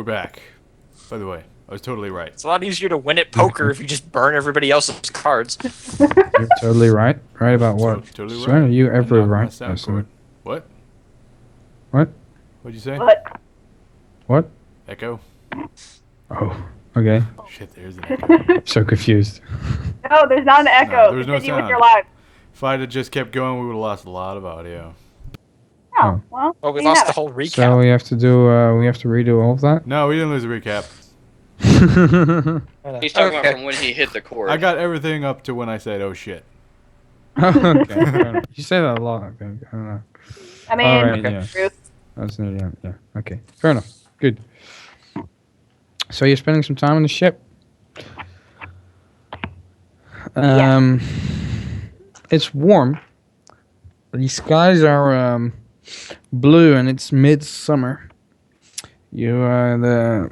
We're back. By the way, I was totally right. It's a lot easier to win at poker if you just burn everybody else's cards. You're totally right. Right about what? Totally So right. are you ever right? Sound cord. What? What? What'd you say? What? Echo? Oh, okay. Shit, there's an echo. So confused. No, there's not an echo. No, there's no Continue with sound. your live. If I'd have just kept going, we would have lost a lot of audio. Oh, well. Well, we you lost have the it. whole recap. So we have to do. We have to redo all of that. No, we didn't lose a recap. He's talking about from when he hit the cord. I got everything up to when I said, oh shit. Okay. You say that a lot, I think. I don't know. I mean, Alright, yeah. truth. That's yeah. Okay. Fair enough. Good. So you're spending some time on the ship. It's warm. The skies are blue, and it's midsummer. The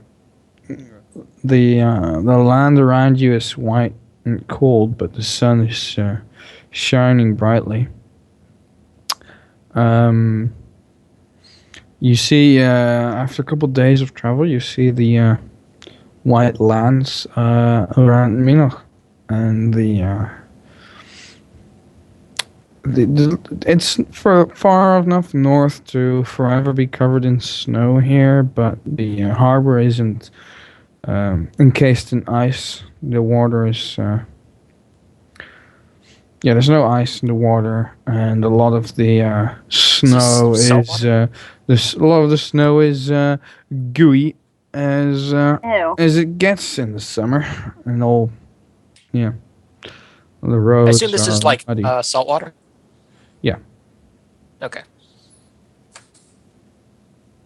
land around you is white and cold, but the sun is shining brightly. You see, after a couple of days of travel, you see the white lands around Minnoch, and it's far enough north to forever be covered in snow here, but the harbor isn't encased in ice. The water is there's no ice in the water, and a lot of the snow is a lot of the snow is gooey as it gets in the summer, and all the roads. I assume this is like muddy. salt water? Yeah. Okay.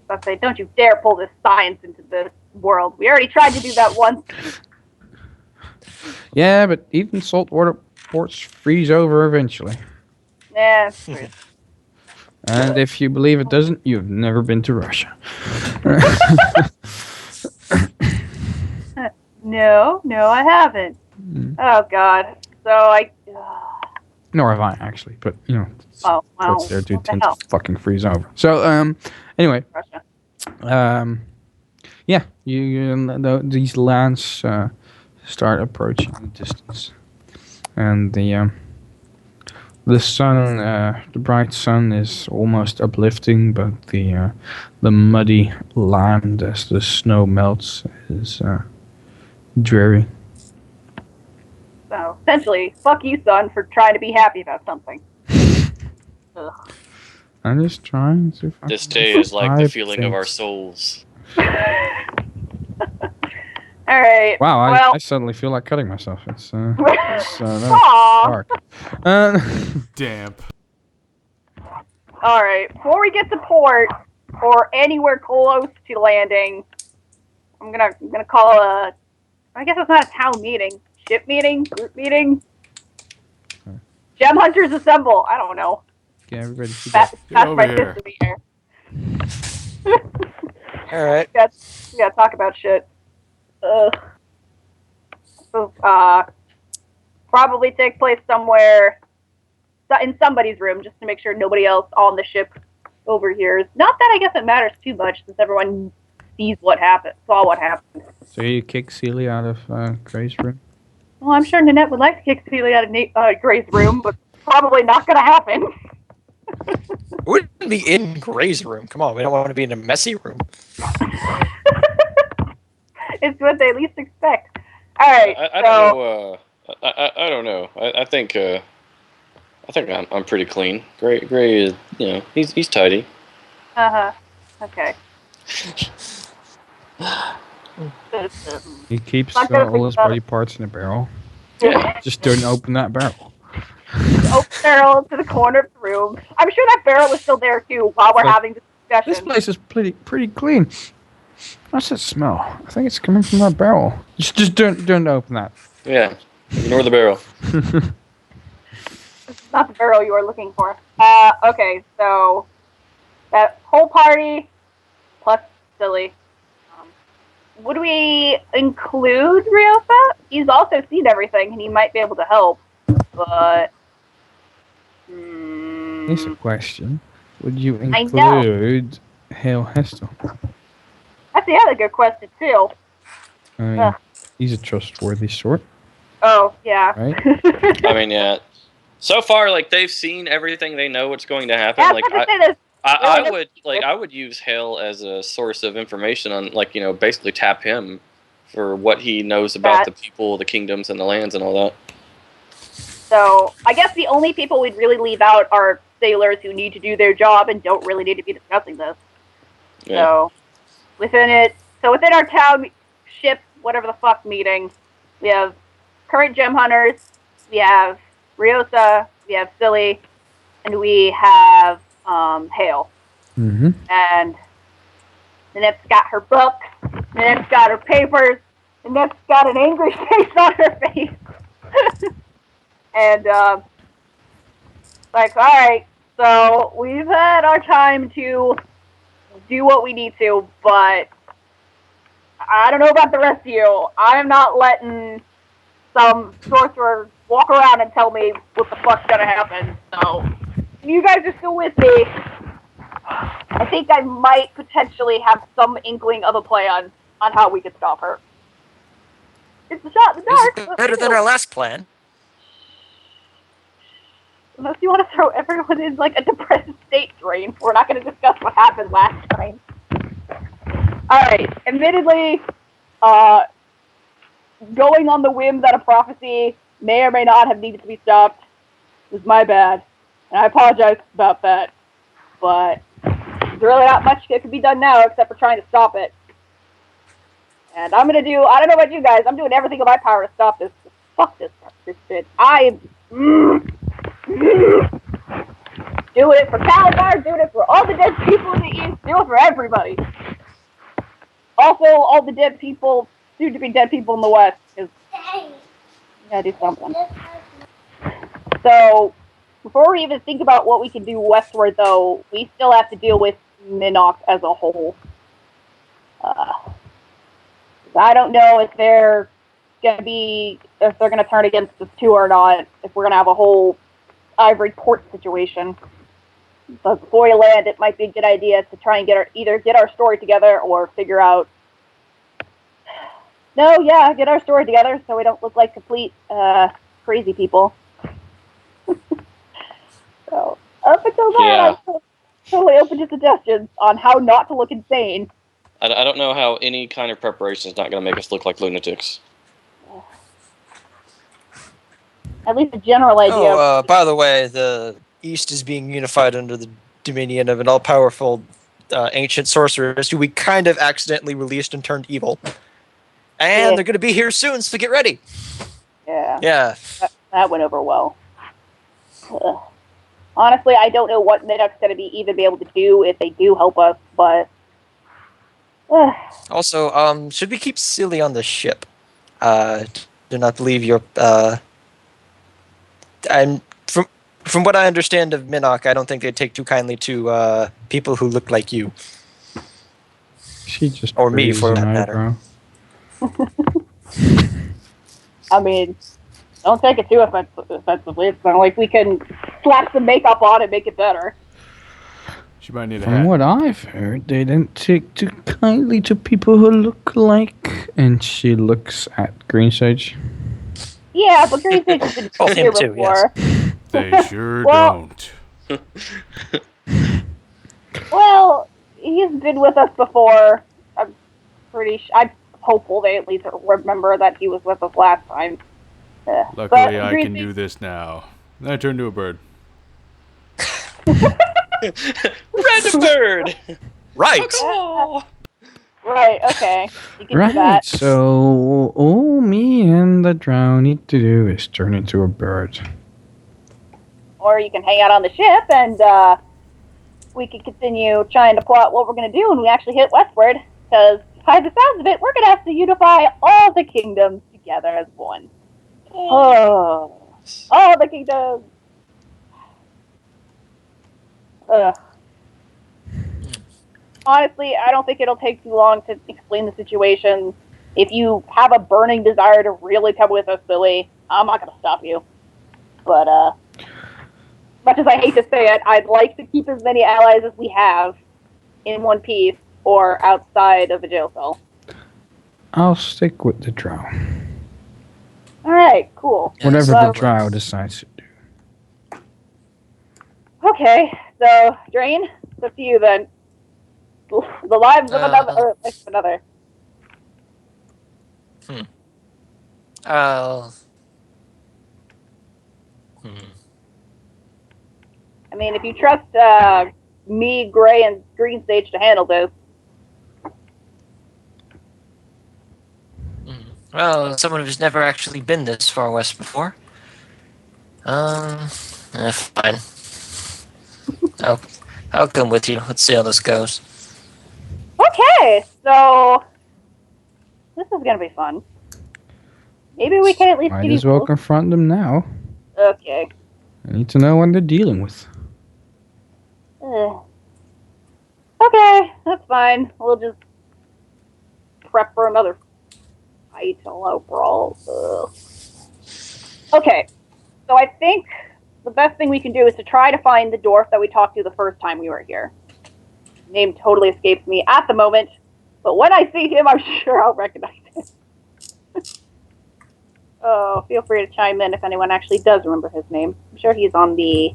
I'll say, don't you dare pull this science into this world. We already tried to do that once. Yeah, but even saltwater ports freeze over eventually. Yeah. And if you believe it doesn't, you've never been to Russia. No, I haven't. Oh, God. So Nor have I, actually. But, Oh, wow. ports there do What the tend to hell? fucking freeze over. So, anyway. Russia. These lands start approaching the distance. And the sun, the bright sun is almost uplifting, but the muddy land as the snow melts is dreary. So, essentially, fuck you, son, for trying to be happy about something. Ugh. I'm just trying to. This day is like the feeling of our souls. Alright. Wow, well, I suddenly feel like cutting myself. That was Aw. dark. Damp. Alright, before we get to port, or anywhere close to landing, I'm gonna call I guess it's not a town meeting. Ship meeting? Group meeting? Gem Hunters assemble! I don't know. Okay, everybody. Sit That's over my here. fist in the air. Alright. We gotta talk about shit. Ugh. So, probably take place somewhere in somebody's room, just to make sure nobody else on the ship overhears. Not that I guess it matters too much, since everyone saw what happened. So you kick Celia out of Gray's room? Well, I'm sure Nynette would like to kick Celia out of Gray's room, but probably not gonna happen. We wouldn't be in Gray's room. Come on, we don't want to be in a messy room. It's what they least expect. Alright, I don't know. I don't know. I think I'm pretty clean. Gray is he's tidy. Okay. He keeps Not gonna all his think about body parts in a barrel. Yeah. Just don't open that barrel. Open barrel into the corner of the room. I'm sure that barrel is still there too while we're Like, having this discussion. This place is pretty clean. What's that smell? I think it's coming from that barrel. Just don't open that. Yeah. Ignore the barrel. It's not the barrel you are looking for. Okay, so that whole party plus Silly. Would we include Ryosa? He's also seen everything, and he might be able to help. But Here's a question: would you I know. include Hail Hestel? That's the other good question, too. I mean, Ugh. he's a trustworthy sort, Oh, yeah. right? I mean, yeah. So far, like they've seen everything, they know what's going to happen. Yeah, I Like was about to say this. I would use Hale as a source of information on, like, basically tap him for what he knows about the people, the kingdoms, and the lands and all that. So, I guess the only people we'd really leave out are sailors who need to do their job and don't really need to be discussing this. Yeah. So, within our town ship, whatever the fuck meeting, we have current gem hunters, we have Ryosa, we have Silly, and we have Hale. Mm-hmm. And Nynette's got her books, Nynette's got her papers, Nynette's got an angry face on her face. And, alright, so we've had our time to do what we need to, but I don't know about the rest of you. I'm not letting some sorcerer walk around and tell me what the fuck's gonna happen. So, if you guys are still with me, I think I might potentially have some inkling of a plan on how we could stop her. It's a shot in the dark. It's better than our last plan. Unless you want to throw everyone in like a depressed state, Drane. We're not going to discuss what happened last time. Alright, admittedly, going on the whim that a prophecy may or may not have needed to be stopped was my bad. And I apologize about that. But there's really not much that can be done now except for trying to stop it. And I don't know about you guys, I'm doing everything in my power to stop this. Fuck this shit. Doing it for Calabar, doing it for all the dead people in the East, do it for everybody. Also, all the dead people, soon to be dead people in the West, because you gotta do something. So, before we even think about what we can do westward, though, we still have to deal with Minnock as a whole. I don't know if they're gonna turn against us too or not, if we're gonna have a whole Ivory Port situation. But before we land, it might be a good idea to try and either get our story together or figure out. Get our story together so we don't look like complete crazy people. So up until that, I'm totally open to suggestions on how not to look insane. I don't know how any kind of preparation is not going to make us look like lunatics. At least a general idea. Oh, by the way, the East is being unified under the dominion of an all-powerful ancient sorceress who we kind of accidentally released and turned evil. And they're going to be here soon, so get ready. Yeah. That went over well. Honestly, I don't know what Minnock's going to even be able to do if they do help us, but... Also, should we keep Silly on the ship? Do not believe you're... From what I understand of Minnock, I don't think they take too kindly to people who look like you. She just or me, for that matter. I mean, don't take it too offensively. It's not like we can slap some makeup on and make it better. She might need a From hat. what I've heard, they don't take too kindly to people who look like... And she looks at Greensage. Yeah, but Greensage has been here too, before. yes. They sure don't. Well, he's been with us before. I'm hopeful they at least remember that he was with us last time. Luckily, I can do this now. I turn to a bird. Red bird! Right! Right, okay. You can do Right, that. so all me and the drow need to do is turn into a bird. Or you can hang out on the ship and we can continue trying to plot what we're going to do when we actually hit westward. Because by the sounds of it, we're going to have to unify all the kingdoms together as one. Oh, all the kingdoms! Honestly, I don't think it'll take too long to explain the situation. If you have a burning desire to really come with us, Billy, I'm not going to stop you. But, much as I hate to say it, I'd like to keep as many allies as we have in one piece, or outside of a jail cell? I'll stick with the drow. Alright, cool. Yeah, Whatever so the that drow works. decides to do. Okay, so Drane, it's up to you then. The lives of another, or life of another. I mean, if you trust me, Gray, and Green Stage to handle this, Well, someone who's never actually been this far west before. Fine. I'll come with you. Let's see how this goes. okay, so this is gonna be fun. Maybe we can at least Might get as you well close. confront them now. Okay. I need to know what they're dealing with. Okay, that's fine. We'll just prep for another fight. Hello, brawl. Okay, so I think the best thing we can do is to try to find the dwarf that we talked to the first time we were here. Name totally escapes me at the moment, but when I see him, I'm sure I'll recognize him. Oh, feel free to chime in if anyone actually does remember his name. I'm sure he's on the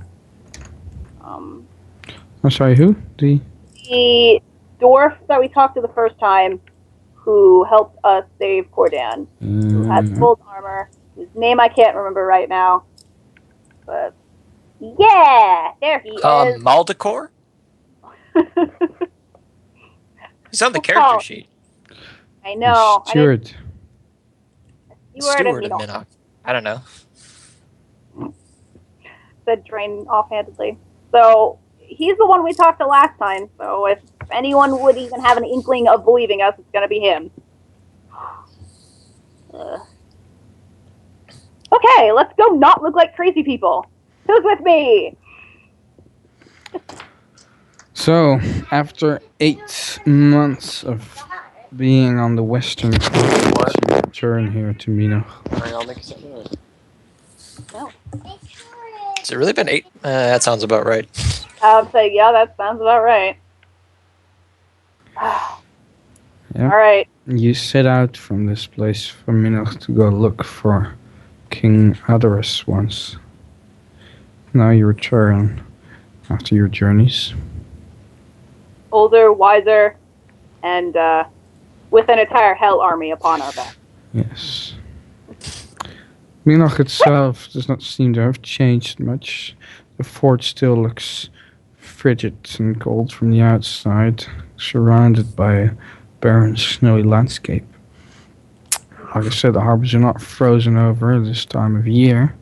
I'm sorry, who? the dwarf that we talked to the first time, who helped us save Kordan, who had full armor, whose name I can't remember right now. But yeah, there he is. Maldacor? He's on the character sheet. I know. Stewart. Steward of Minnock. I don't know. Said Drane offhandedly. So he's the one we talked to last time. So if anyone would even have an inkling of believing us, it's gonna be him. Okay, let's go not look like crazy people. Who's with me? So, after 8 months of being on the western coast, you return here to Mina. I'll make something. Has it really been 8? That sounds about right. I would say, yeah, that sounds about right. Yeah. Alright. You set out from this place for Minach to go look for King Adorus once. Now you return after your journeys. Older, wiser, and with an entire hell army upon our back. Yes. Minach itself does not seem to have changed much. The fort still looks frigid and cold from the outside, surrounded by a barren, snowy landscape. Like I said, the harbors are not frozen over this time of year,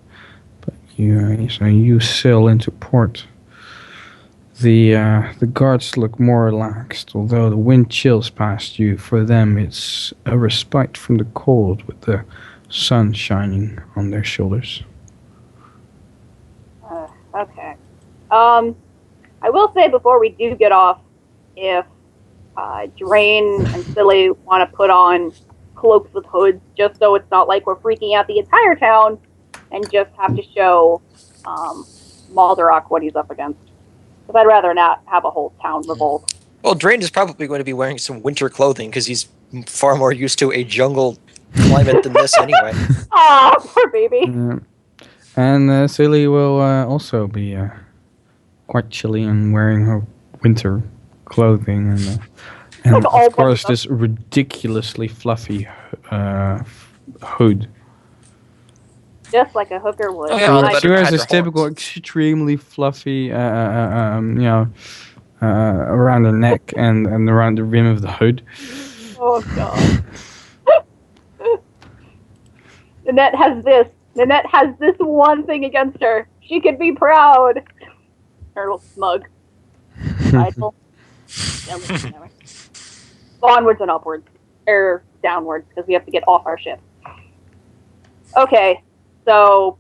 but you sail into port. The guards look more relaxed, although the wind chills past you. For them, it's a respite from the cold with the sun shining on their shoulders. Okay. I will say before we do get off, if Drane and Silly want to put on cloaks with hoods, just so it's not like we're freaking out the entire town, and just have to show Maldarok what he's up against. Because I'd rather not have a whole town revolt. Well, Drane is probably going to be wearing some winter clothing because he's far more used to a jungle climate than this anyway. Aw, poor baby. Yeah. And Silly will also be quite chilly and wearing her winter clothing and Like all of course stuff. this ridiculously fluffy hood. Just like a hooker would. Oh, yeah, all the She better wears hide this her typical, horns. extremely fluffy, around her neck and around the rim of the hood. Oh, God. Nynette has this. Nynette has this one thing against her. She could be proud. Her little smug. Prideful. Onwards and upwards. Or downwards, because we have to get off our ship. Okay, so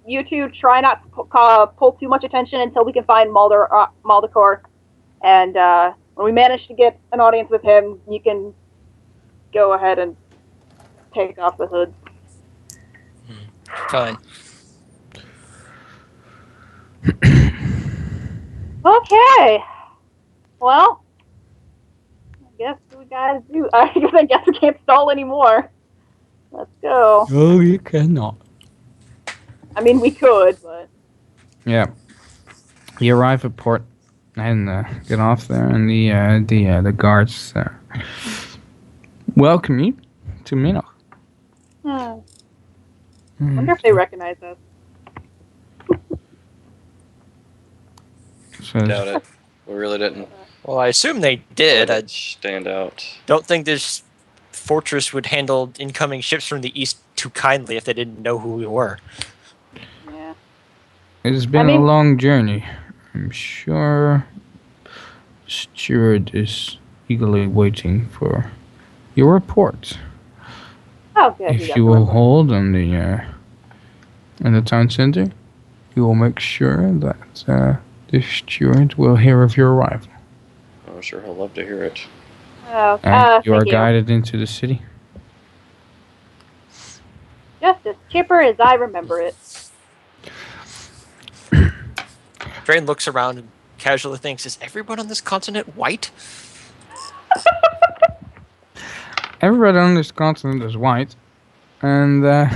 you two try not to pull too much attention until we can find Maldacor. And when we manage to get an audience with him, you can go ahead and take off the hood. Fine. Okay. Well, guess we gotta do. I guess we can't stall anymore. Let's go. Oh, you cannot. I mean, we could, but Yeah. You arrive at port and get off there, and the guards welcome you to Minnoch. I wonder if they recognize us. Doubt it. We really didn't. Well, I assume they did. I Stand out. don't think this fortress would handle incoming ships from the east too kindly if they didn't know who we were. Yeah. It's been a long journey. I'm sure Steward is eagerly waiting for your report. Oh, good. If you will hold in the town center, you will make sure that the steward will hear of your arrival. I'm sure he'll love to hear it. Oh, And you are thank guided into the city. Just as chipper as I remember it. Drane looks around and casually thinks, is everyone on this continent white? Everybody on this continent is white, and I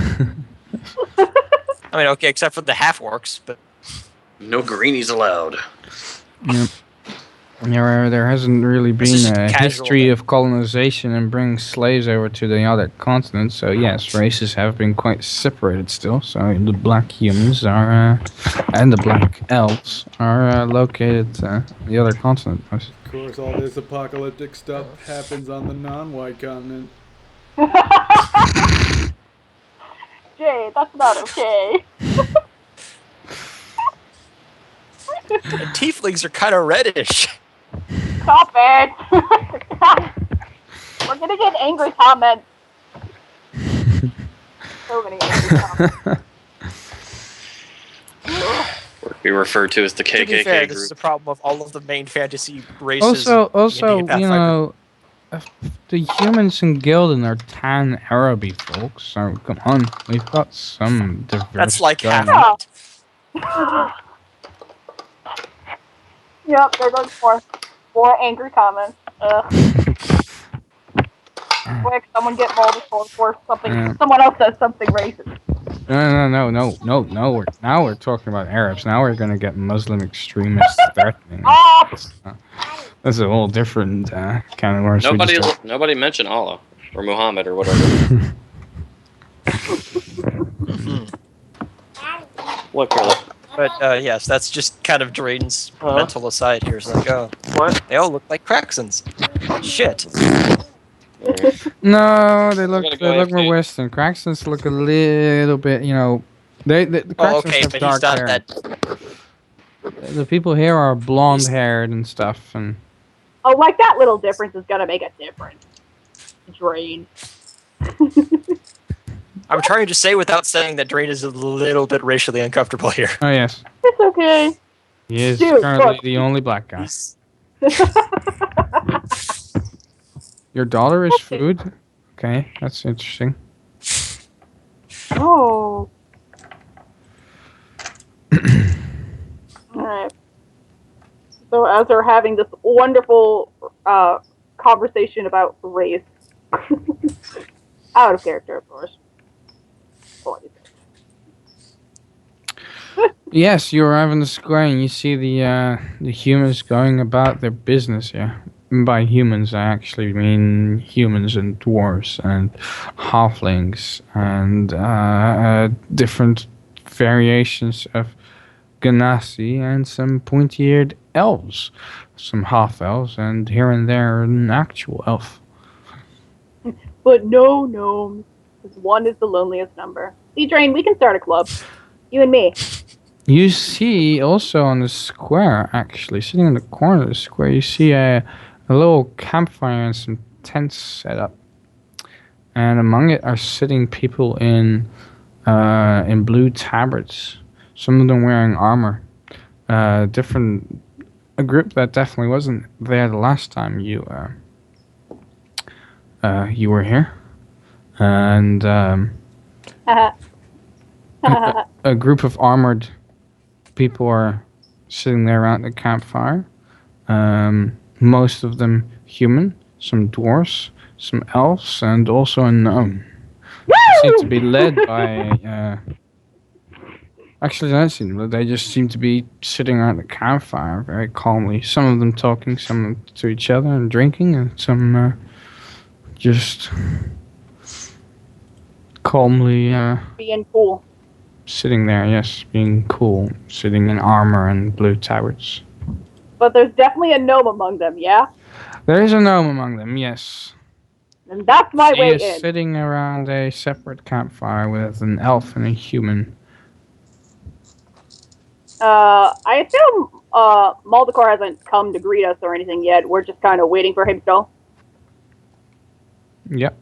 mean, okay, except for the half-orcs, but... No greenies allowed. yep. There hasn't really This been is a casual history then. of colonization and bringing slaves over to the other continents. So yes, races have been quite separated still. So the black humans are, and the black elves are located the other continent. Of course, all this apocalyptic stuff happens on the non-white continent. Jade, that's not okay. And tieflings are kind of reddish. Stop it! We're gonna get angry comments. So many angry comments. Be referred to as the To be KKK fair, group. this is a problem of all of the main fantasy races. Also, in Pathfinder. the humans in Gildan are tan Araby folks. So come on, we've got some diversity. That's like going half on. of it. Yep, there goes more angry comments. Quick, someone get molded for something. Yeah. Someone else says something racist. No. Now we're talking about Arabs. Now we're gonna get Muslim extremists threatening. Oh! That's a whole different kind of words. Nobody mentioned Allah or Muhammad or whatever. What, Carla? But yes, that's just kind of Draden's mental aside here. It's like, oh, what? They all look like Craxons. Shit. No, they look go more AFK. Western. Craxtons look a little bit, the Craxtons Oh, okay, have but dark he's not hair. that. The people here are blonde haired and stuff, and Oh, like that little difference is gonna make a difference. Drain. I'm trying to say without saying that Drane is a little bit racially uncomfortable here. oh yes, It's okay. he is Dude, currently look. the only black guy. Your daughter is food. Okay, that's interesting. Oh. Alright. So as they're having this wonderful conversation about race. Out of character, of course. Yes, you arrive in the square and you see the humans going about their business here. And by humans, I actually mean humans and dwarves and halflings and different variations of Ganassi and some pointy-eared elves. Some half-elves and here and there an actual elf. But no gnomes. Because one is the loneliest number. See, Drane, we can start a club. You and me. You see also on the square, actually, sitting in the corner of the square, you see a little campfire and some tents set up. And among it are sitting people in blue tabards. Some of them wearing armor. A group that definitely wasn't there the last time you were here. And a group of armored people are sitting there around the campfire. Most of them human, some dwarves, some elves, and also a gnome. Woo! They seem to be led by. Actually, that seems they just seem to be sitting around the campfire very calmly. Some of them talking, some of them to each other and drinking, and some just calmly Being cool. sitting there. Yes, being cool, sitting in armor and blue tabards. But there's definitely a gnome among them, yeah? There is a gnome among them. Yes. And that's my She way is in. sitting around a separate campfire with an elf and a human. I assume Maldecor hasn't come to greet us or anything yet. We're just kind of waiting for him still. Yep.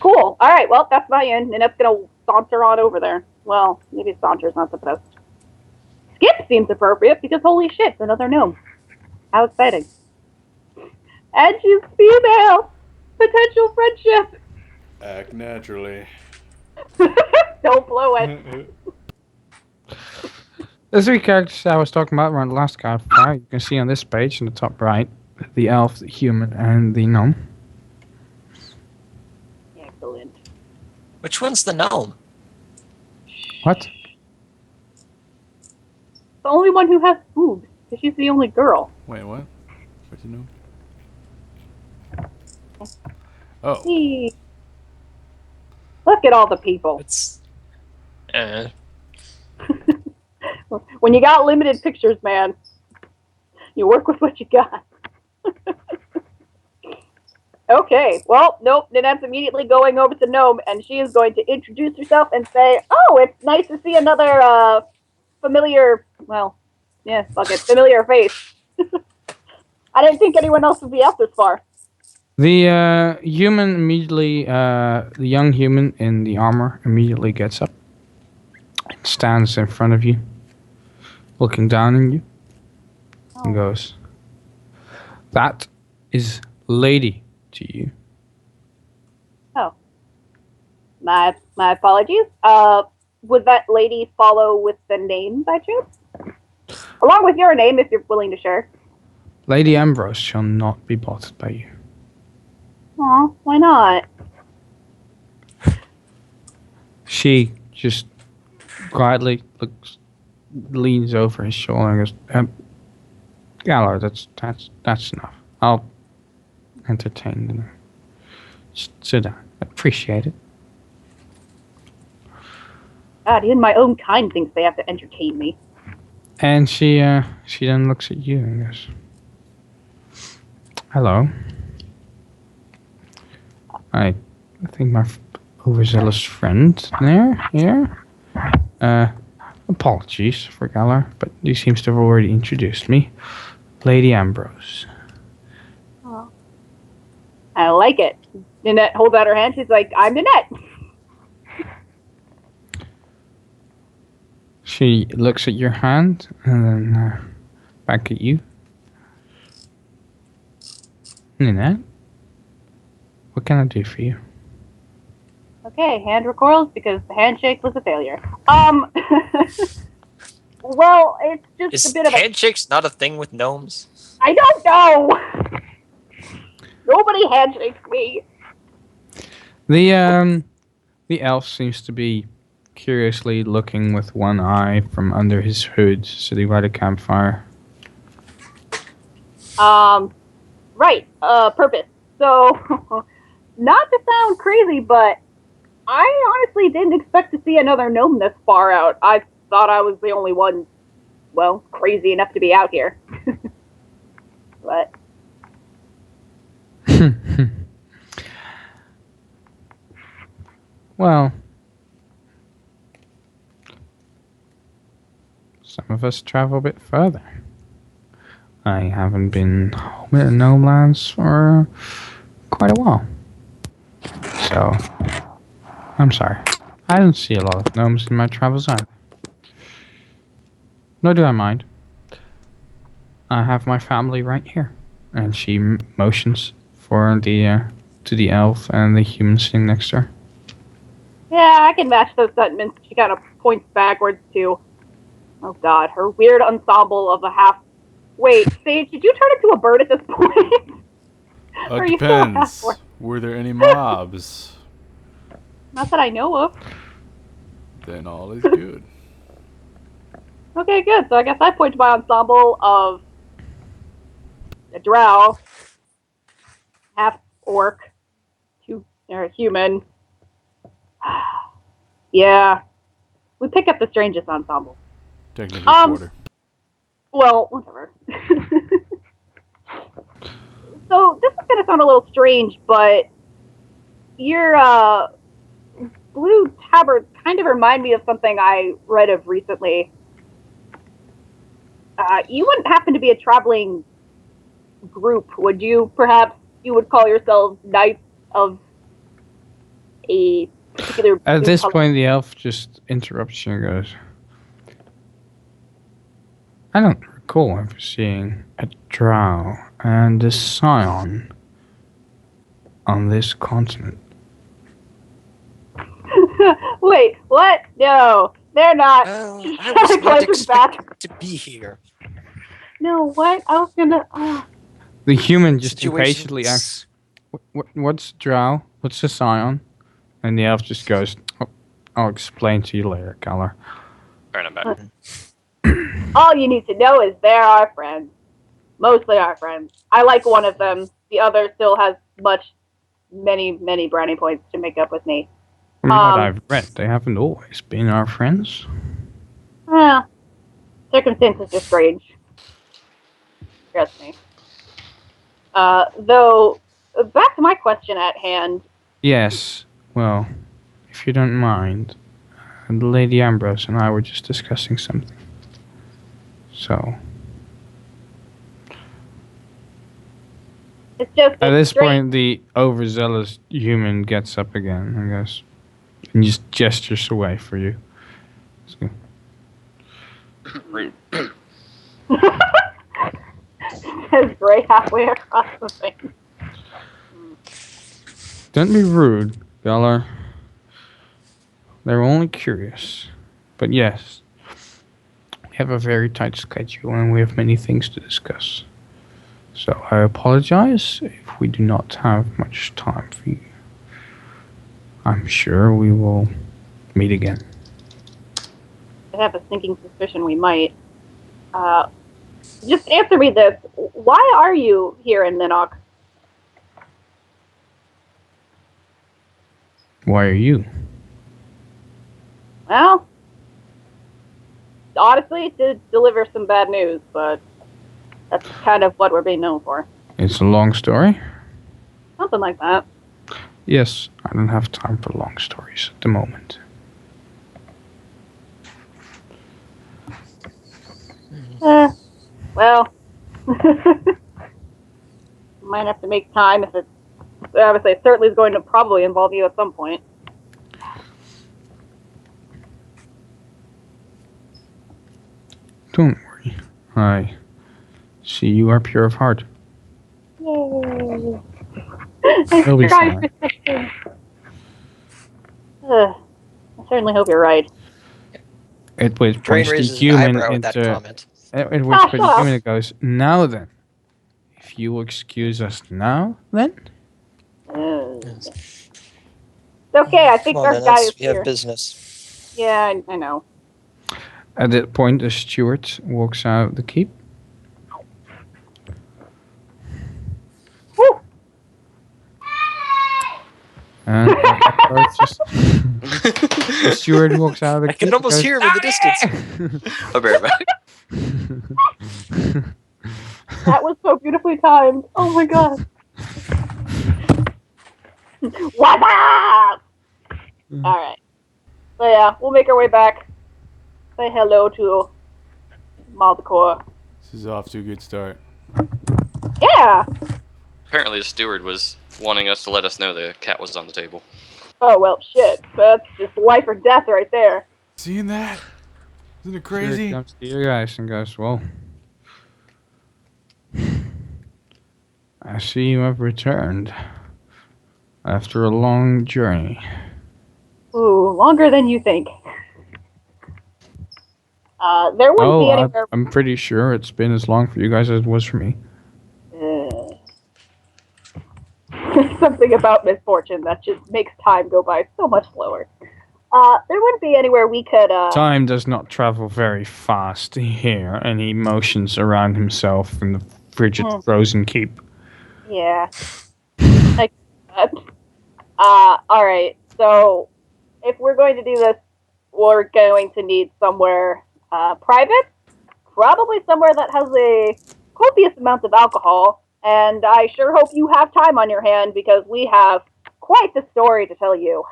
Cool. All right. Well, that's my end, and that's gonna saunter on over there. Well, maybe saunter's not the best. Skip seems appropriate because holy shit, another gnome. How exciting! And she's female. Potential friendship. Act naturally. Don't blow it. The three characters I was talking about around the last campfire, you can see on this page in the top right, the elf, the human, and the gnome. Excellent. Which one's the gnome? What? The only one who has boobs, because she's the only girl. Wait, what? What do you know? Oh. Hey. Look at all the people. It's. When you got limited pictures, man, you work with what you got. Okay, well, nope, Nynette's immediately going over to Gnome, and she is going to introduce herself and say, oh, it's nice to see another familiar, well, yeah, fuck it, familiar face. I didn't think anyone else would be out this far. The human immediately, the young human in the armor immediately gets up and stands in front of you, looking down on you, and goes, that is Lady to you. Oh. My apologies. Would that lady follow with the name by chance? Along with your name, if you're willing to share. Lady Ambrose shall not be bothered by you. Aw, why not? She just quietly leans over his shoulder and goes, Galar, that's enough. I'll entertain them. Just sit down. Appreciate it. God, even my own kind thinks they have to entertain me. And she then looks at you and goes, hello. I think my overzealous friend here. Apologies for Galar, but he seems to have already introduced me. Lady Ambrose. Oh. I like it. Nynette holds out her hand. She's like, I'm Nynette. She looks at your hand and then back at you. Nynette, what can I do for you? Okay, hand recoils because the handshake was a failure. Well, it's just Is a bit of a... handshakes not a thing with gnomes? I don't know! Nobody handshakes me. The elf seems to be curiously looking with one eye from under his hood, sitting by the campfire. Right, purpose. So, not to sound crazy, but I honestly didn't expect to see another gnome this far out. I thought I was the only one, well, crazy enough to be out here. But... Well, some of us travel a bit further. I haven't been home in Gnome Lands for quite a while. So, I'm sorry. I don't see a lot of gnomes in my travels either. Nor do I mind. I have my family right here. And she motions for the to the elf and the human sitting next to her. Yeah, I can match those sentiments. She kind of points backwards to, oh god, her weird ensemble of a half... Wait, Sage, did you turn into a bird at this point? Are you still a Depends. half-orc? Were there any mobs? Not that I know of. Then all is good. Okay, good. So I guess I point to my ensemble of a drow, half-orc, human. Yeah. We pick up the strangest ensemble. Technically quarter. Well, whatever. So this is gonna sound a little strange, but your blue tabards kind of remind me of something I read of recently. You wouldn't happen to be a traveling group, would you? Perhaps you would call yourselves knights of a particular. At this color. point, the elf just interrupts you and goes, I don't recall ever seeing a drow and a scion on this continent. Wait, what? No, they're not. Well, I was not expecting to be here. No, what? I was gonna. The human just Situations. impatiently asks, what's drow? What's a scion? And the elf just goes, oh, I'll explain to you later, Galar. Alright, I'm back. All you need to know is they're our friends. Mostly our friends. I like one of them. The other still has many brownie points to make up with me. From what I've read, they haven't always been our friends. Well, circumstances are strange. Trust me. Though, back to my question at hand. Yes, well, if you don't mind, Lady Ambrose and I were just discussing something. So, It's just at this strange. point, the overzealous human gets up again, I guess, and just gestures away for you. So, Rude. Says Gray halfway across the thing. don't be rude, Galar. They're only curious. But yes, we have a very tight schedule and we have many things to discuss. So I apologize if we do not have much time for you. I'm sure we will meet again. I have a sneaking suspicion we might. Just answer me this. Why are you here in Minnock? Why are you? Well, honestly, to deliver some bad news, but that's kind of what we're being known for. It's a long story. Something like that. Yes, I don't have time for long stories at the moment. Well, might have to make time if it's. Obviously, it certainly is going to probably involve you at some point. Don't worry. I see you are pure of heart. Yay! You'll be fine. I certainly hope you're right. At which Drane point the raises an human eyebrow at that comment. at which point the human goes, now then, if you will excuse us now, then? It's okay, I think Come on, our then, guy is we have here. business. Yeah, I know. At that point, a steward walks out of the keep. Woo! And the steward walks out of the I keep. can almost and hear him in the distance. I'll be right back. That was so beautifully timed. Oh my god. What's up? Alright. So yeah, we'll make our way back. Say hello to Maldecor. This is off to a good start. Yeah! Apparently the steward was wanting us to let us know the cat was on the table. Oh well, shit. That's just life or death right there. Seeing that? Isn't it Steward crazy? comes to you guys and goes, well, I see you have returned after a long journey. Ooh, longer than you think. There wouldn't be anywhere. I'm pretty sure it's been as long for you guys as it was for me. something about misfortune that just makes time go by so much slower. There wouldn't be anywhere we could, Time does not travel very fast here, and he motions around himself in the frigid frozen keep. Yeah. Alright, so if we're going to do this, we're going to need somewhere private, probably somewhere that has a copious amount of alcohol, and I sure hope you have time on your hand because we have quite the story to tell you.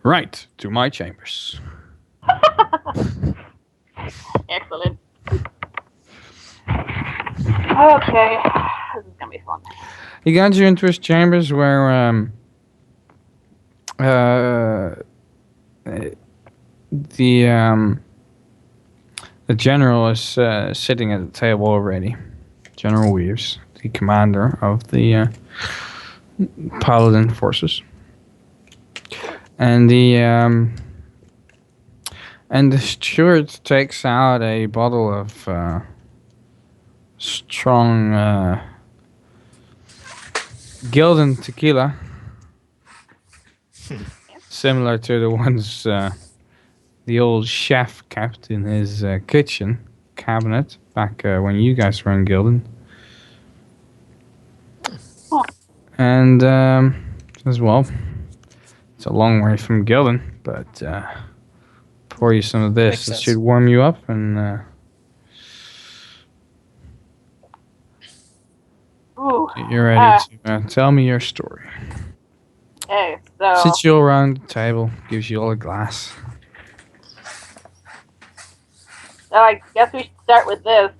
Right, to my chambers. Excellent. Okay, this is gonna be fun. He got you into his chambers where the general is sitting at the table already. General Weaves, the commander of the paladin forces, and the steward takes out a bottle of strong Gildan tequila, similar to the ones the old chef kept in his kitchen cabinet back when you guys were in Gildan. Oh. And as well, it's a long way from Gildan, but pour you some of this. Makes It sense. should warm you up and Ooh. get you ready to tell me your story. Okay, so Sits you all around the table, gives you all a glass. I guess we should start with this.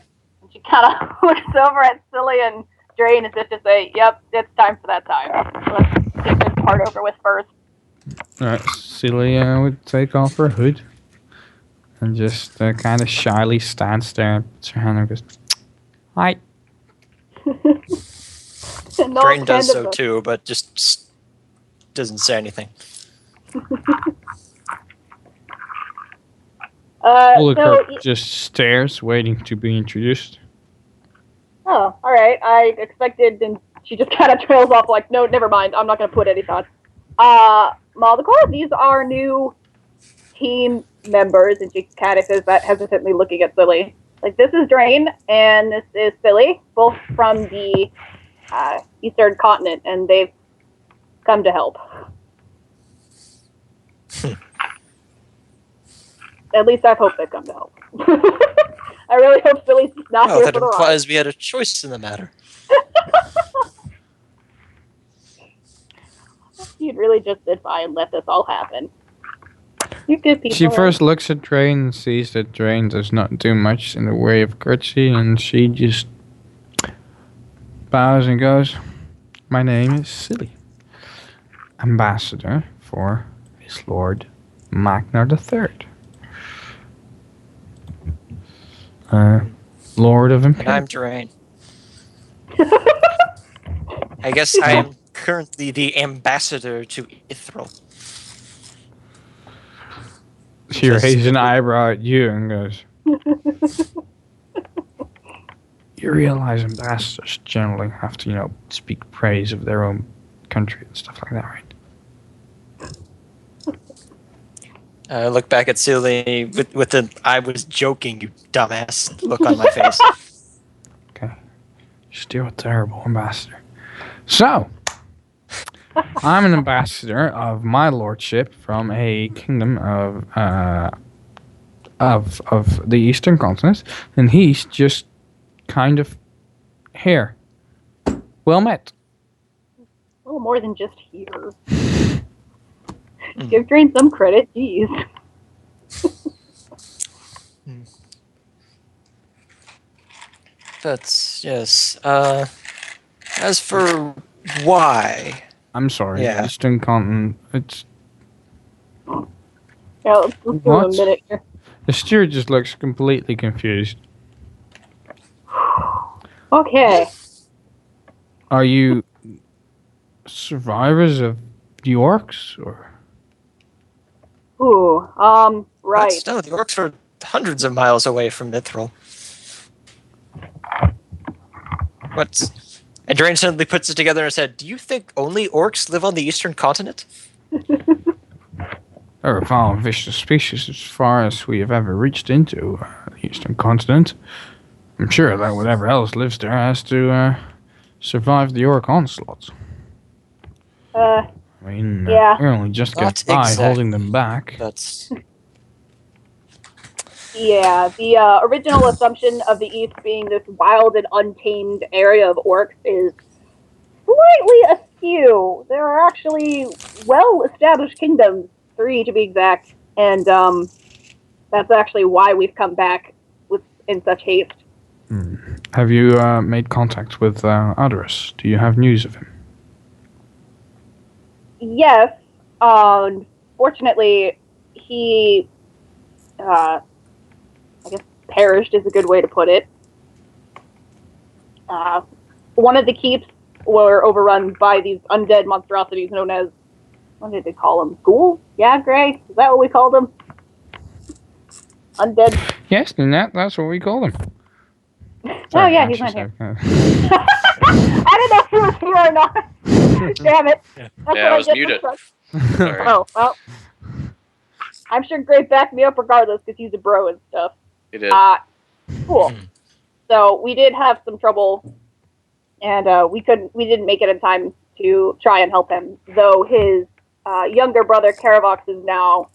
And she kind of looks over at Silly and Drane as if to say, "Yep, it's time for that time. Let's get this part over with first." Alright, Celia would take off her hood and just kind of shyly stands there, puts her hand and goes, "Hi." And all Drane does kind of so too, but just doesn't say anything. Ulrich just stares, waiting to be introduced. Oh, all right. I expected, and she just kind of trails off like, "No, never mind. I'm not going to put any thoughts." Maldecor, these are new team members, and she kind of says that hesitantly, looking at Silly. Like, this is Drane, and this is Silly, both from the Eastern Continent, and they've come to help. At least I hope they've come to help. I really hope Silly's not Well, here that for the ride. implies we had a choice in the matter. You'd really just sit by and let this all happen. You good people. She first looks at Drane and sees that Drane does not do much in the way of courtesy, and she just bows and goes, "My name is Silly, ambassador for his lord Magnar III. Lord of And Imperium." I'm Drane. I guess I am currently the ambassador to Ithril. She raises an eyebrow at you and goes, "You realize ambassadors generally have to, speak praise of their own country and stuff like that, right?" I look back at Silly with the "I was joking, you dumbass" look on my face. Okay. You're still a terrible ambassador. So, I'm an ambassador of my lordship from a kingdom of the Eastern Continent, and he's just kind of here. Well met. A little more than just here. Give Drane some credit, jeez. That's yes. As for why, I'm sorry, Yeah. Eastern Continent. It's Yeah, let's give him a What? minute here. the steward just looks completely confused. Okay. Are you survivors of the orcs, or? Ooh, right. But no, the orcs are hundreds of miles away from Mithril. What's And Drane suddenly puts it together and said, "Do you think only orcs live on the eastern continent?" They're a foul, vicious species as far as we have ever reached into the eastern continent. I'm sure that whatever else lives there has to survive the orc onslaught. I mean, Yeah. we only just Not get by exact- holding them back. That's Yeah, the original assumption of the East being this wild and untamed area of orcs is slightly askew. There are actually well-established kingdoms, 3 to be exact, and that's actually why we've come back in such haste. Have you made contact with Adorus? Do you have news of him? Yes, fortunately, he, I guess, perished is a good way to put it. One of the keeps were overrun by these undead monstrosities known as, what did they call them? Ghouls? Yeah, Gray? Is that what we called them? Undead? Yes, Nynette, that's what we call them. Oh, yeah, he's not here. I didn't know if he was here or not. Damn it. Yeah, That's I what was get muted. for- Sorry. Oh, well. I'm sure Gray backed me up regardless because he's a bro and stuff. He did. Cool. So we did have some trouble, and we didn't make it in time to try and help him. Though his younger brother Caravox is now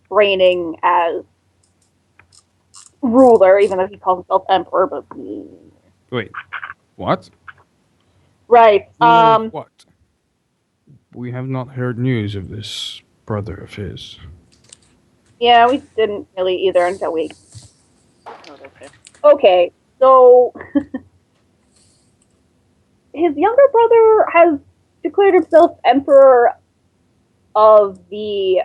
reigning as ruler, even though he calls himself emperor. But Wait, what? right. What? We have not heard news of this brother of his. Yeah, we didn't really either until we. Okay, so his younger brother has declared himself emperor of the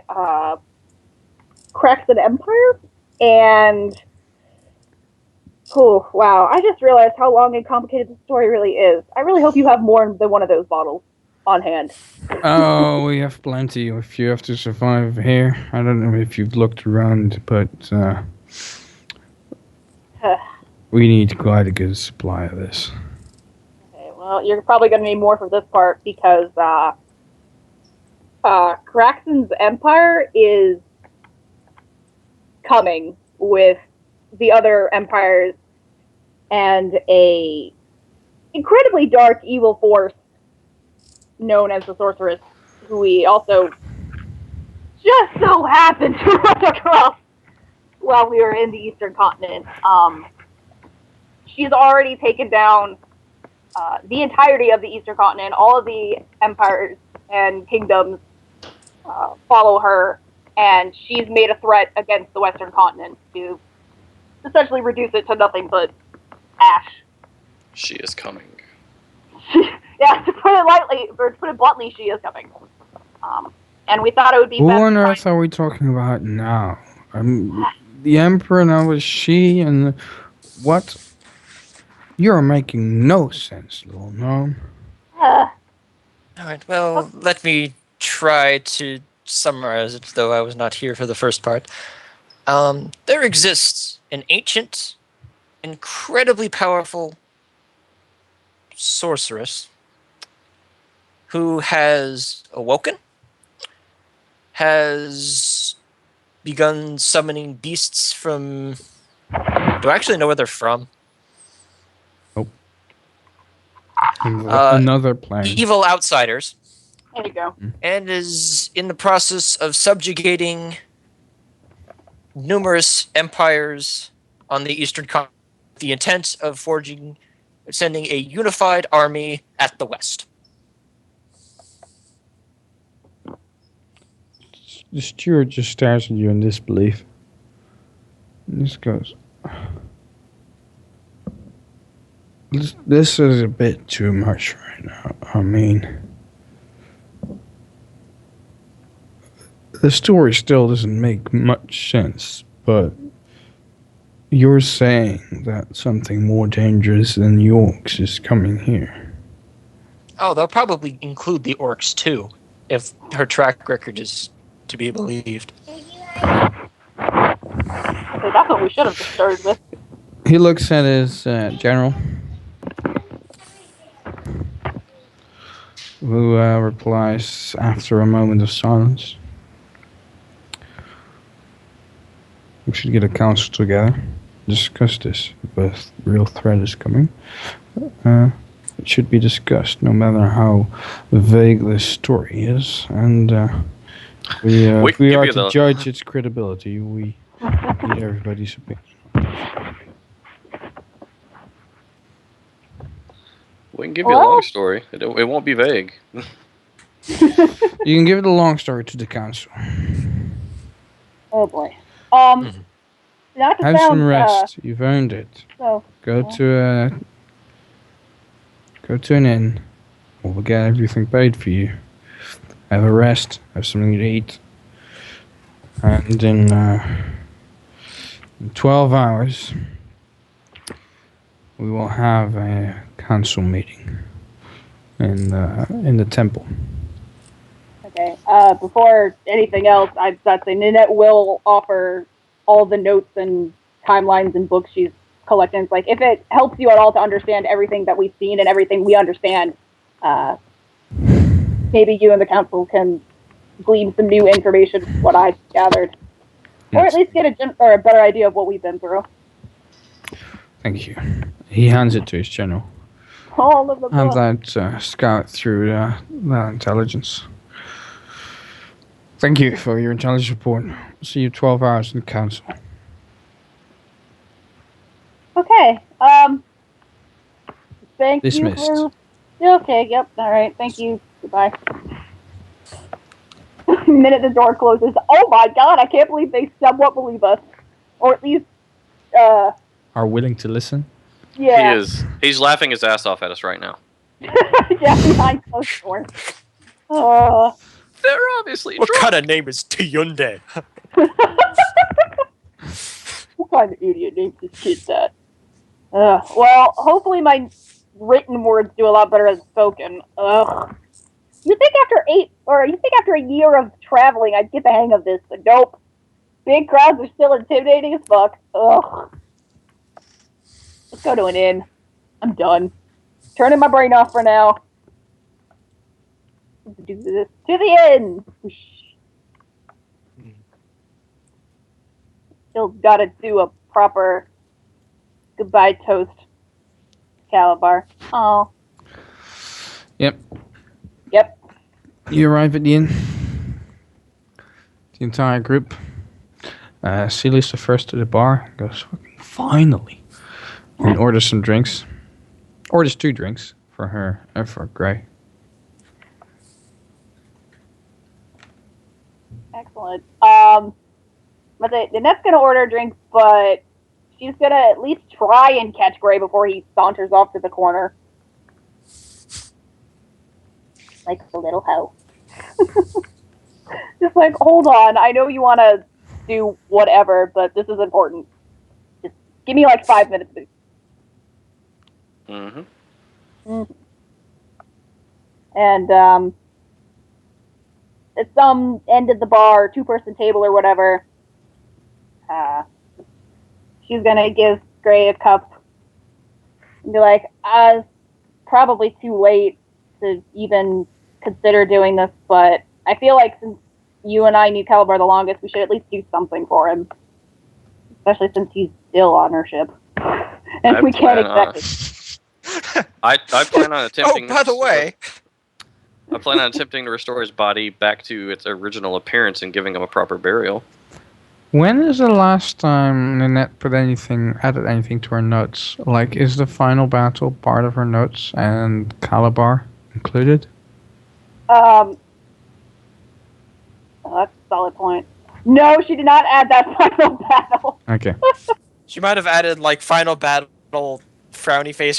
Craxton Empire, and oh wow, I just realized how long and complicated the story really is. I really hope you have more than one of those bottles on hand. Oh, we have plenty if you have to survive here. I don't know if you've looked around, but we need quite a good supply of this. Okay, well, you're probably going to need more for this part because Craxton's empire is coming with the other empires and a incredibly dark evil force known as the Sorceress, who we also just so happened to run across while we were in the Eastern Continent. She's already taken down the entirety of the Eastern Continent. All of the empires and kingdoms follow her, and she's made a threat against the Western Continent to essentially reduce it to nothing but ash. She is coming. Yeah, to put it lightly, or to put it bluntly, she is coming. And we thought it would be Who best on to try- earth are we talking about now? The Emperor, now is she, and what? You're making no sense, little gnome. all right. Well, let me try to summarize it, though I was not here for the first part. There exists an ancient, incredibly powerful sorceress who has awoken, has begun summoning beasts from... Do I actually know where they're from? Another plane. Evil outsiders. There you go. And is in the process of subjugating numerous empires on the eastern continent with the intent of sending a unified army at the west. The steward just stares at you in disbelief. And this goes... This is a bit too much right now. I mean... The story still doesn't make much sense, but... You're saying that something more dangerous than the orcs is coming here. Oh, they'll probably include the orcs too, if her track record is to be believed. Okay, that's what we should have just started with. He looks at his general. who replies after a moment of silence. We should get a council together, discuss this, but real threat is coming. It should be discussed, no matter how vague this story is, and if we are to judge its credibility, we need everybody's opinion. We can give you a long story. It won't be vague. You can give it a long story to the council. Oh boy. Not to Have sound, some rest. You've earned it. So, Go to an inn. We'll get everything paid for you. Have a rest. Have something to eat. And in 12 hours, we will have a council meeting in the temple. Okay. Before anything else, I'd say Nynette will offer all the notes and timelines and books she's collecting. It's like, if it helps you at all to understand everything that we've seen and everything we understand, maybe you and the council can glean some new information from what I've gathered. Yes. Or at least get a better idea of what we've been through. Thank you. He hands it to his general. All of the books. And that scout through that intelligence. Thank you for your intelligence report. See you 12 hours in the council. Okay. Thank Dismissed. you for... Okay, yep, alright, thank you. Goodbye. The minute the door closes, oh my god, I can't believe they somewhat believe us. Or at least, are willing to listen? Yeah. He is. He's laughing his ass off at us right now. Yeah, behind closed doors. They're obviously What drunk. kind of name is Tyunde? What kind of idiot names this kid that? Well, hopefully my written words do a lot better than spoken. You think after a year of traveling I'd get the hang of this, but nope. Big crowds are still intimidating as fuck. Ugh. Let's go to an inn. I'm done. Turning my brain off for now. Do this to the inn. Still gotta do a proper goodbye toast. Calabar. Oh. Yep. Yep. You arrive at the inn. The entire group. Celia's the first to the bar. Goes, finally. And orders some drinks. Orders 2 drinks for her and for Gray. Excellent. Nynette's gonna order drinks, but she's gonna at least try and catch Gray before he saunters off to the corner. Like a little hoe. Just like, hold on, I know you want to do whatever, but this is important. Just give me like 5 minutes. And at some end of the bar, 2-person table or whatever, she's gonna give Gray a cup and be like, probably too late to even consider doing this, but I feel like since you and I knew Calabar the longest, we should at least do something for him. Especially since he's still on our ship. And we can't exactly... I plan on attempting... Oh, by the way... I plan on attempting to restore his body back to its original appearance and giving him a proper burial. When is the last time Nynette added anything to her notes? Like, is the final battle part of her notes and Calabar included? Oh, that's a solid point. No, she did not add that final battle. Okay. She might have added, like, final battle, frowny face.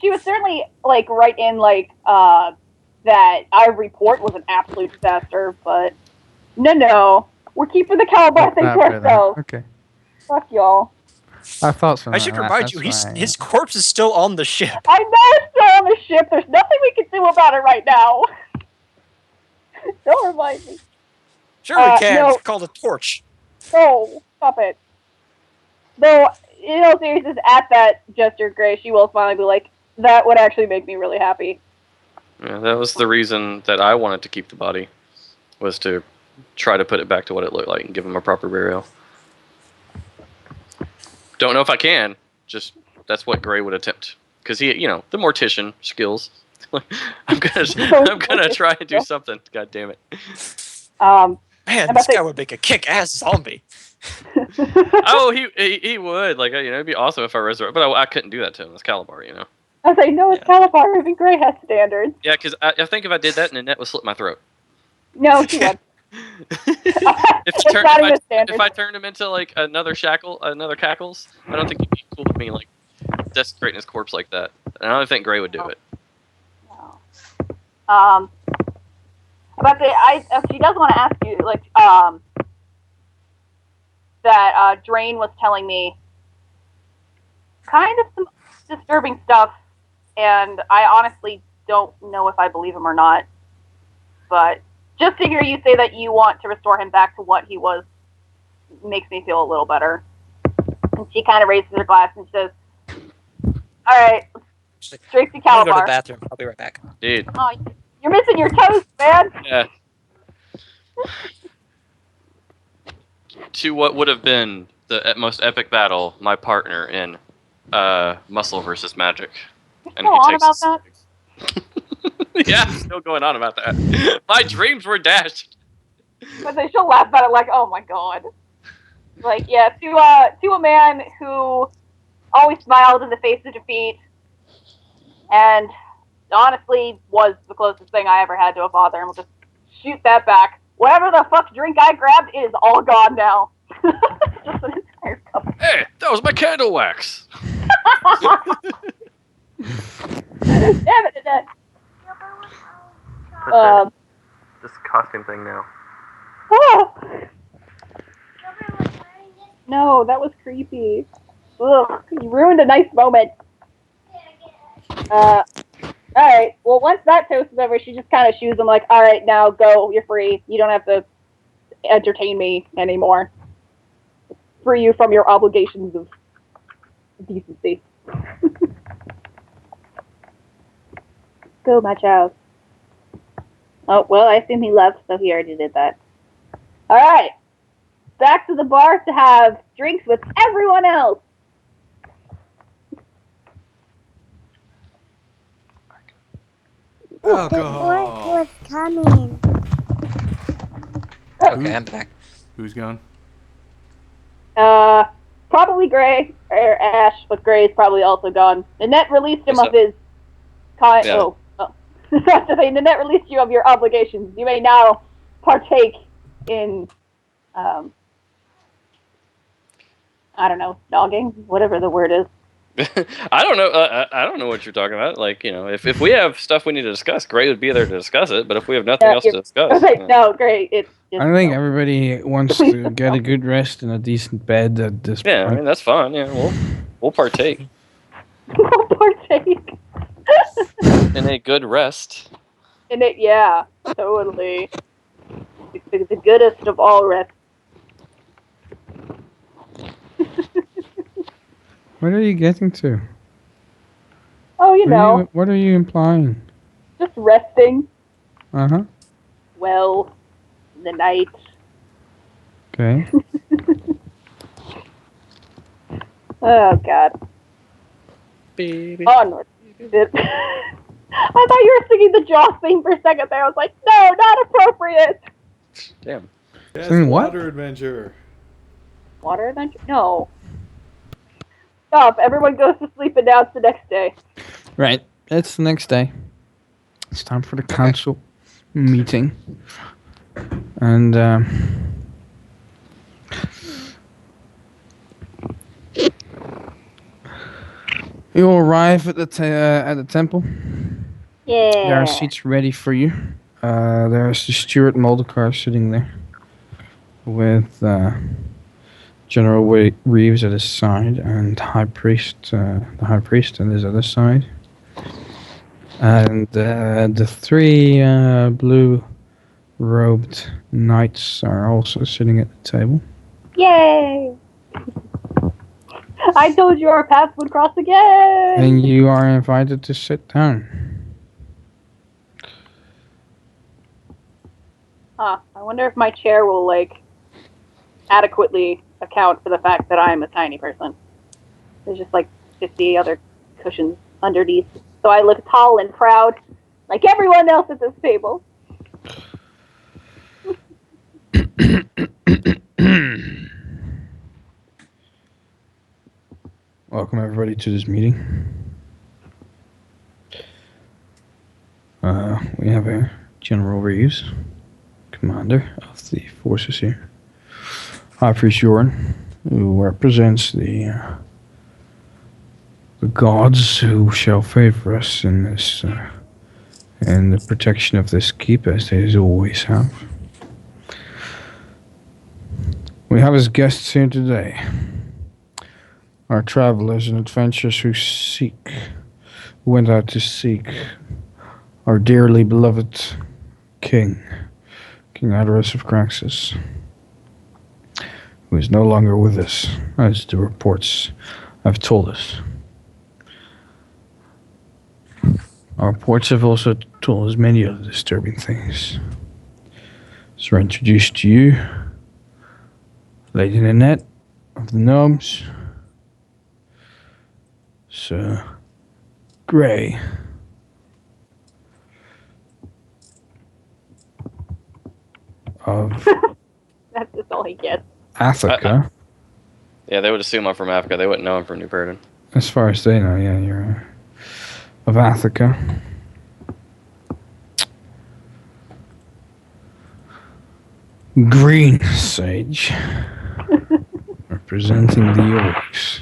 She was certainly, like, right in, like, that our report was an absolute disaster, but no. We're keeping the Calabar thing to ourselves. Okay. Fuck y'all. I thought so. I should remind you, his corpse is still on the ship. I know it's still on the ship. There's nothing we can do about it right now. Don't remind me. Sure we can. No. It's called a torch. No, stop it. Though, in all seriousness, at that gesture, Gray, she will finally be like, that would actually make me really happy. Yeah, that was the reason that I wanted to keep the body, was to try to put it back to what it looked like and give him a proper burial. Don't know if I can. Just that's what Gray would attempt, because he, the mortician skills. I'm gonna try and do something. God damn it. Man, this guy would make a kick-ass zombie. Oh, he would. Like, it'd be awesome if I resurrect, but I couldn't do that to him. It's Calabar, I was like, no, it's Calabar. Even Gray has standards. Yeah, because I think if I did that, Nynette would slit my throat. No, she won't. If I turned him into like another Cackles, I don't think he'd be cool with me like desecrating his corpse like that. And I don't think Gray would do it. She does want to ask you, like, that Drane was telling me kind of some disturbing stuff, and I honestly don't know if I believe him or not. But just to hear you say that you want to restore him back to what he was makes me feel a little better. And she kind of raises her glass and says, "All right, straight to Calabar. I'll go to the bathroom. I'll be right back." Dude. Oh, you're missing your toast, man. Yeah. To what would have been the most epic battle, my partner in Muscle versus Magic. And he takes about that? Yeah, I'm still going on about that. My dreams were dashed. But then she'll laugh about it like, oh my god. Like, yeah, to a man who always smiled in the face of defeat, and honestly was the closest thing I ever had to a father, and we'll just shoot that back. Whatever the fuck drink I grabbed is all gone now. Just an entire cup. Hey, that was my candle wax. Damn it, Nynette. This costume thing now. Oh. No, that was creepy. Ugh, you ruined a nice moment. Alright, well, once that toast is over, she just kind of shoos him like, alright, now go, you're free. You don't have to entertain me anymore. Free you from your obligations of decency. Go, my child. Oh, well, I assume he left, so he already did that. Alright, back to the bar to have drinks with everyone else. Alcohol. The was coming. Okay, I'm back. Who's gone? Probably Gray or Ash, but Gray's probably also gone. Nynette released him of his. Yeah. Oh. That's the thing. Nynette released you of your obligations. You may now partake in, I don't know, dogging, whatever the word is. I don't know. I don't know what you're talking about. Like, if we have stuff we need to discuss, Gray would be there to discuss it. But if we have nothing else to discuss, no, Gray. I think everybody wants to get a good rest in a decent bed at this point. Yeah, I mean that's fine. Yeah, we'll partake We'll partake. in a good rest. In it, yeah, totally. The goodest of all rests. What are you getting to? Oh, you know, What are you implying? just resting Uh-huh. well in the night. Okay. Oh, God. Baby. Onward. I thought you were singing the Jaws theme for a second there. I was like, no, not appropriate. Damn. Yes, Saying what? Water adventure. Water adventure? No. Stop. Everyone goes to sleep and now it's the next day. Right. It's the next day. It's time for the council meeting. And, you arrive at the temple. Yeah. There are seats ready for you. There's the Steward Moldecar sitting there with General Reeves at his side and the High Priest on his other side. And the three blue-robed knights are also sitting at the table. Yay! I told you our paths would cross again. And you are invited to sit down. Huh. I wonder if my chair will, like, adequately account for the fact that I'm a tiny person. There's just, like, 50 other cushions underneath. So I look tall and proud, like everyone else at this table. Welcome everybody to this meeting. We have a General Reeves, commander of the forces here. High Priest Jordan, who represents the gods who shall favor us in this, in the protection of this keep, as they always have. We have as guests here today our travelers and adventurers who went out to seek our dearly beloved King Adorus of Craxus, who is no longer with us, as the reports have told us. Our reports have also told us many other disturbing things. So I introduce to you Lady Nynette of the Gnomes, Sir Grey of That's just all he gets. Africa. Yeah, they would assume I'm from Africa. They wouldn't know I'm from New Perden. As far as they know, yeah, you're of Africa. Green Sage, representing the orcs.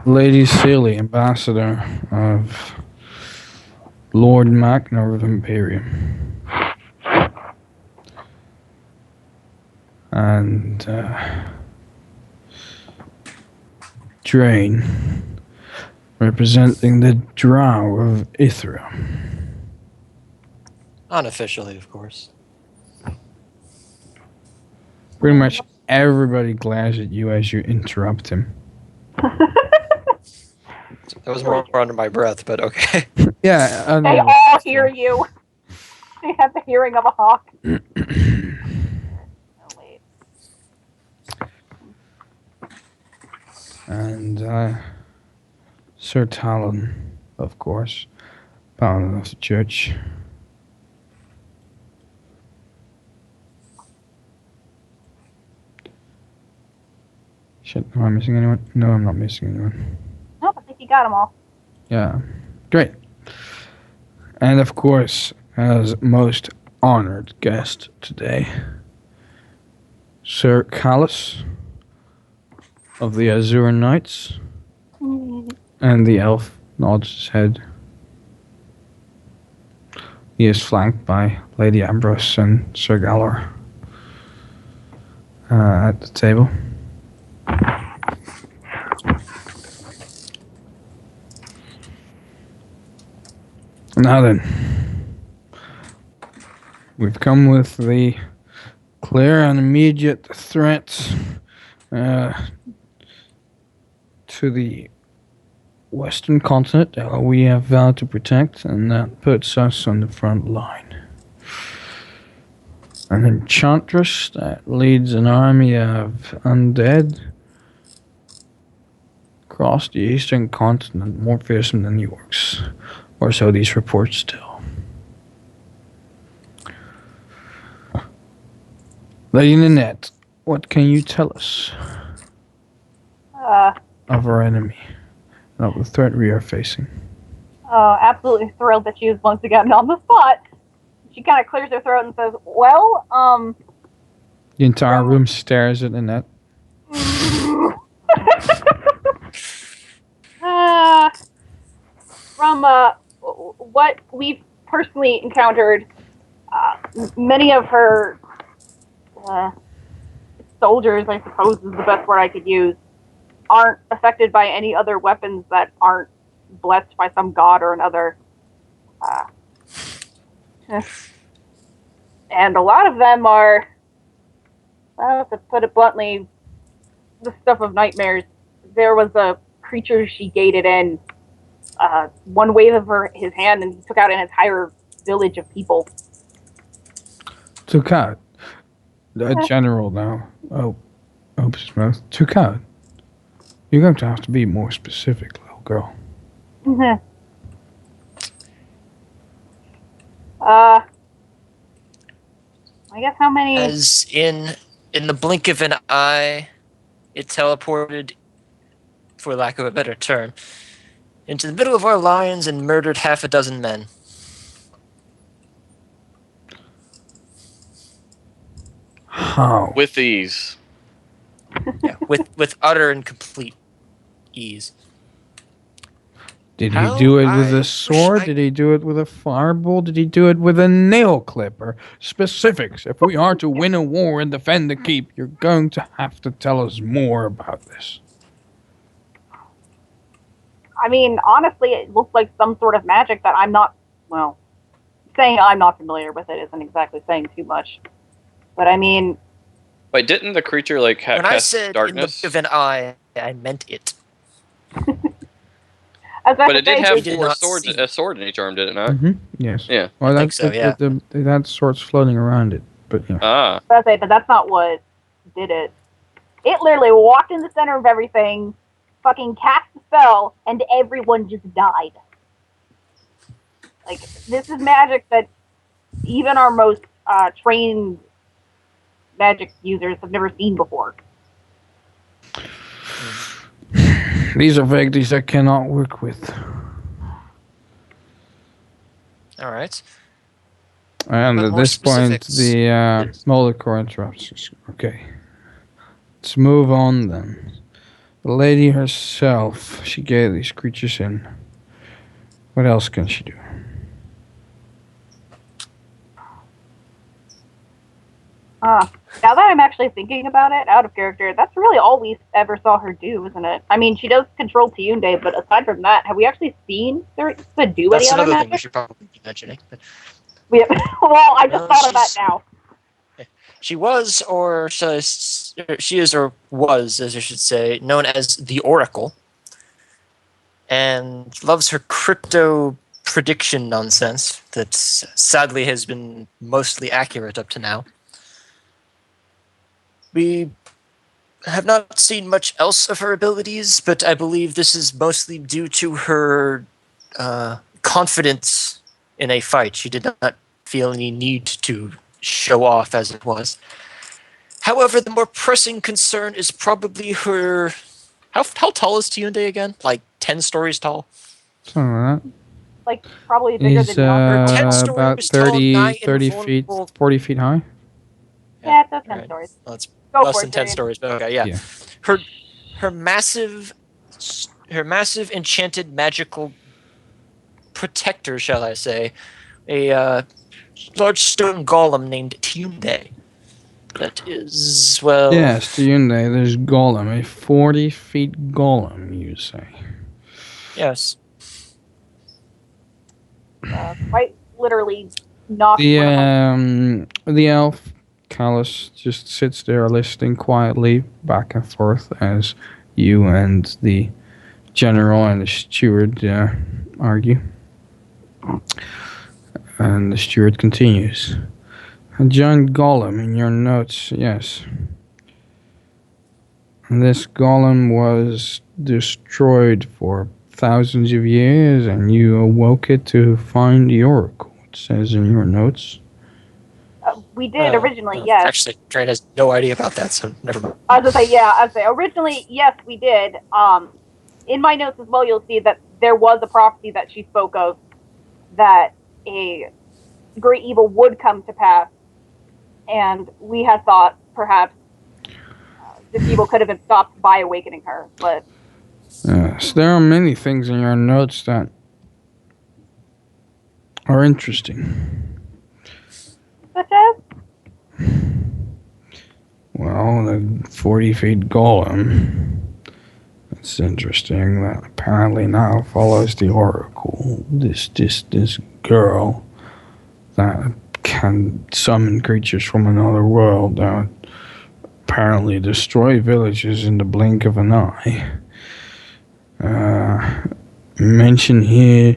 Lady Sealy, ambassador of Lord Magna of Imperium. And Drane, representing the Drow of Ithra. Unofficially, of course. Pretty much everybody glares at you as you interrupt him. That was more under my breath, but okay. Yeah, I They know. all hear you. They have the hearing of a hawk. Oh, wait. And Sir Talon, of course, paladin of the church. Shit, am I missing anyone? No, I'm not missing anyone. Nope, I think you got them all. Yeah, great. And of course, as most honored guest today, Sir Callus of the Azure Knights, and the elf nods his head. He is flanked by Lady Ambrose and Sir Galar at the table. Now then, we've come with the clear and immediate threat to the Western continent that we have vowed to protect, and that puts us on the front line. An enchantress that leads an army of undead across the eastern continent, more fearsome than the orcs, or so these reports tell. Lady Nynette, what can you tell us of our enemy and of the threat we are facing? Absolutely thrilled that she is once again on the spot. She kind of clears her throat and says, well, The entire room stares at Nynette. From what we've personally encountered, many of her soldiers, I suppose is the best word I could use, aren't affected by any other weapons that aren't blessed by some god or another. And a lot of them are To put it bluntly, the stuff of nightmares. There was a creature she gated in. One wave of his hand, and he took out an entire village of people. Took out a general now. Oh, open his mouth. Took out. You're going to have to be more specific, little girl. Mm-hmm. I guess how many? As in the blink of an eye, it teleported, for lack of a better term, into the middle of our lines and murdered half a dozen men. How? With ease. Yeah, with utter and complete ease. Did he How do it with I a wish sword? I- Did he do it with a fireball? Did he do it with a nail clipper? Specifics. If we are to win a war and defend the keep, you're going to have to tell us more about this. I mean, honestly, it looked like some sort of magic that I'm not. Well, saying I'm not familiar with it isn't exactly saying too much. But I mean, Wait, didn't the creature like When I cast said darkness? in the blink of an eye, I meant it. as I But it did have We did four not swords, see. a sword in each arm, did it not? Mm-hmm. Yes. Yeah. Well, I think so, yeah. It had swords floating around it, but yeah. Ah. but that's not what did it. It literally walked in the center of everything, fucking cast a spell, and everyone just died. Like, this is magic that even our most trained magic users have never seen before. These are vagaries I cannot work with. All right. And But at more this point, specifics. the Yes. Moloch interrupts us. Okay. Let's move on then. The lady herself, she gave these creatures in. What else can she do? Now that I'm actually thinking about it, out of character, that's really all we ever saw her do, isn't it? I mean, she does control Tiyunde, but aside from that, have we actually seen her to do That's any other another thing we magic? should probably be mentioning. But Well, I just No, thought of that she's- now. she was, or she is, or was, as I should say, known as the Oracle, and loves her crypto prediction nonsense that sadly has been mostly accurate up to now. We have not seen much else of her abilities, but I believe this is mostly due to her confidence in a fight. She did not feel any need to show off as it was. However, the more pressing concern is probably her... How tall is Tiyunde again? Like 10 stories tall? Something like that. Like, probably bigger He's than Yonder. 10 about stories tall, 30, nigh 30 feet, invulnerable. 40 feet high. Yeah, it's those 10 Alright. stories. Well, it's Go less for than it, 10 Tyrion. stories, but okay, yeah. Yeah. Her massive enchanted magical protector, shall I say, a large stone golem named Tiyunde. That is, well... Yes, Tiyunde, there's Golem, a 40 feet Golem, you say. Yes. Quite literally knocked The elf, Callus, just sits there listening quietly back and forth as you and the general and the steward argue. And the steward continues. A giant golem in your notes, yes. And this golem was destroyed for thousands of years, and you awoke it to find the oracle. It says in your notes. we did originally, well, yes. Actually, Drane has no idea about that, so never mind. I was gonna say, yeah, I was gonna say, originally, yes, we did. In my notes as well, you'll see that there was a prophecy that she spoke of that a great evil would come to pass, and we had thought perhaps this evil could have been stopped by awakening her, but Yes, there are many things in your notes that are interesting. such as Well, the 40 feet golem. It's interesting that apparently now follows the oracle. This girl that can summon creatures from another world. apparently destroy villages in the blink of an eye. Mention here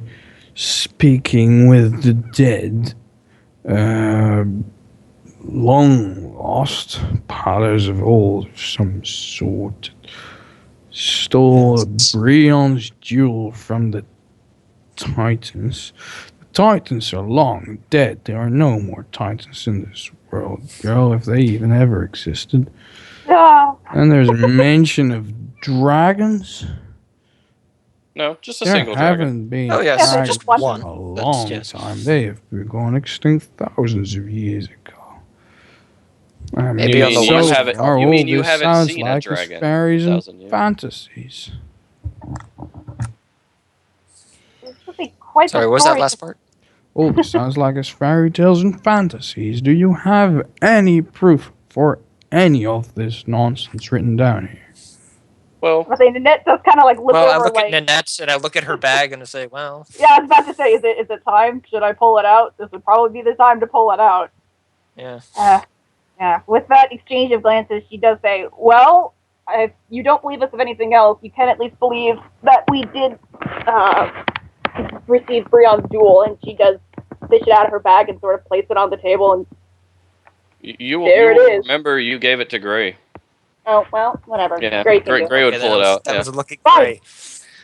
speaking with the dead. Long lost powers of old of some sort. Stole Brion's jewel from the Titans. The Titans are long dead. There are no more Titans in this world, girl, if they even ever existed. And there's a mention of dragons. No, just a There single dragon. haven't been Oh, yes, dragons just in one. a That's- long yes. time. They have been gone extinct thousands of years ago. I Maybe mean, on the so west haven't- far, you mean all you this haven't sounds seen a like dragon it's fairies in and 1,000 years? fantasies. This would be quite Sorry, the what was that story. last part? All this sounds like it's fairy tales and fantasies. Do you have any proof for any of this nonsense written down here? Well, I think Nynette does kind of like look Well, I over look like, at Nynette and I look at her bag and I say, well, yeah, I was about to say, is it time? Should I pull it out? This would probably be the time to pull it out. yeah. Yeah. With that exchange of glances, she does say, well, if you don't believe us of anything else, you can at least believe that we did receive Brion's jewel, and she does fish it out of her bag and sort of place it on the table, and you There it will is. remember you gave it to Gray. oh, well, whatever. Yeah, Great. Gray would Okay, pull it out. That Yeah. was looking Fine. great.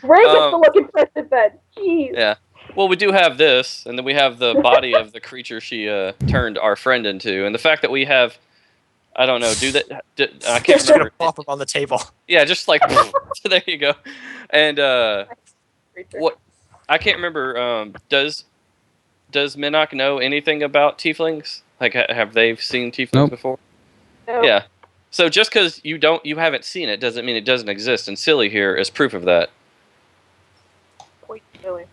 Ray gets to look impressive then. Jeez. Yeah. Well, we do have this, and then we have the body of the creature she turned our friend into, and the fact that we have, I don't know, I can't Just gonna remember. plop him on the table. Yeah, just like there you go. And what I can't remember. Does Minok know anything about tieflings? Like, have they seen tieflings Nope. before? So, Yeah. So just because you haven't seen it doesn't mean it doesn't exist, and Silly here is proof of that. Quite silly.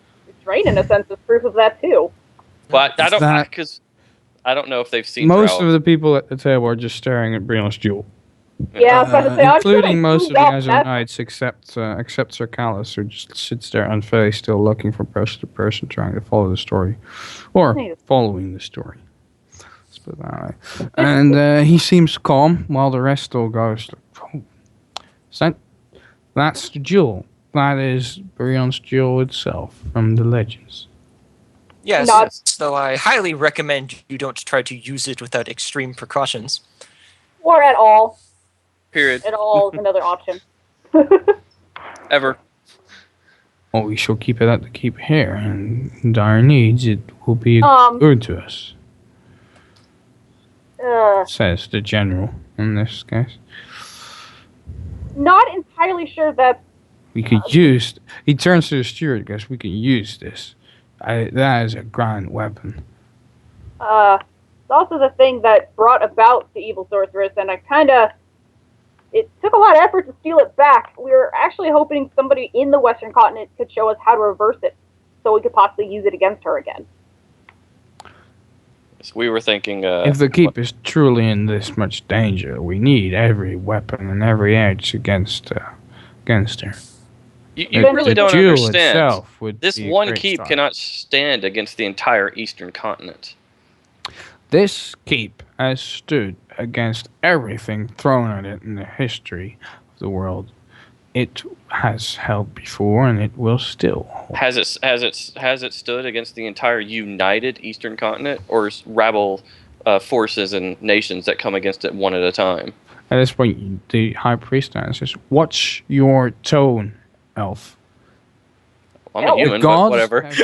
Drane, in a sense, is proof of that, too. But I don't That- because I don't know if they've seen Most Drow. of the people at the table are just staring at Brion's jewel. Yeah, I was about to say, I'm sure including they most of proved the off Azure that- Knights, except Sir Callus, who just sits there unfazed, still looking from person to person, trying to follow the story, or Hey. following the story. Let's put it that way. And he seems calm, while the rest all goes, "Oh, that's the jewel. That is Brion's jewel itself from the legends." Yes, Not- yes, so I highly recommend you don't try to use it without extreme precautions. Or at all. Period. At all is another option. Ever. Oh, we shall keep it at the keep here, and in dire needs, it will be good to us, says the general in this case. Not entirely sure that We could use. He turns to the steward, goes, "We can use this. That is a grand weapon." it's also the thing that brought about the evil sorceress, and it took a lot of effort to steal it back. We were actually hoping somebody in the Western continent could show us how to reverse it, so we could possibly use it against her again. So we were thinking. If the keep is truly in this much danger, we need every weapon and every edge against her. You really don't jewel understand. itself would This be a one great keep start. cannot stand against the entire eastern continent. This keep has stood against everything thrown at it in the history of the world. It has held before, and it will still hold. Has it stood against the entire united eastern continent, or is rabble forces and nations that come against it one at a time? At this point, the high priest answers, "What's your tone, elf?" I'm a human, but Gods whatever. have-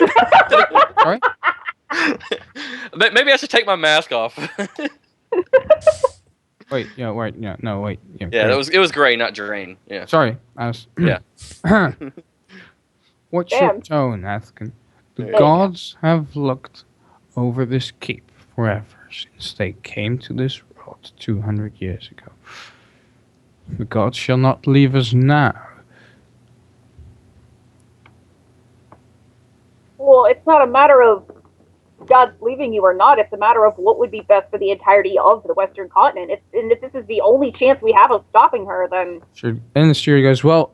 Sorry? Maybe I should take my mask off. Wait. Yeah. Yeah, it was Gray, not Drane. Yeah. Sorry. I was. Yeah. What's your Damn. tone, Athkin? The There you go. gods have looked over this keep forever since they came to this world 200 years ago. The gods shall not leave us now. Well, it's not a matter of God's leaving you or not. It's a matter of what would be best for the entirety of the Western continent. And if this is the only chance we have of stopping her, then Sure. And the steward goes, "Well,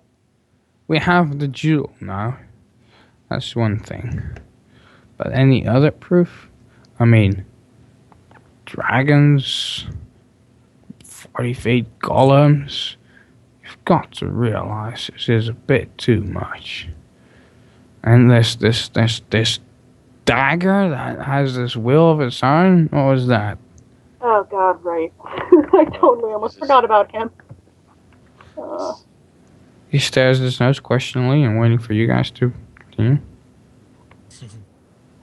we have the jewel now. That's one thing. But any other proof? I mean, dragons, 40 feet golems. You've got to realize this is a bit too much. And this dagger that has this will of its own? What was that? Oh God, right. I totally almost forgot about him. He stares at his nose questioningly and waiting for you guys to continue.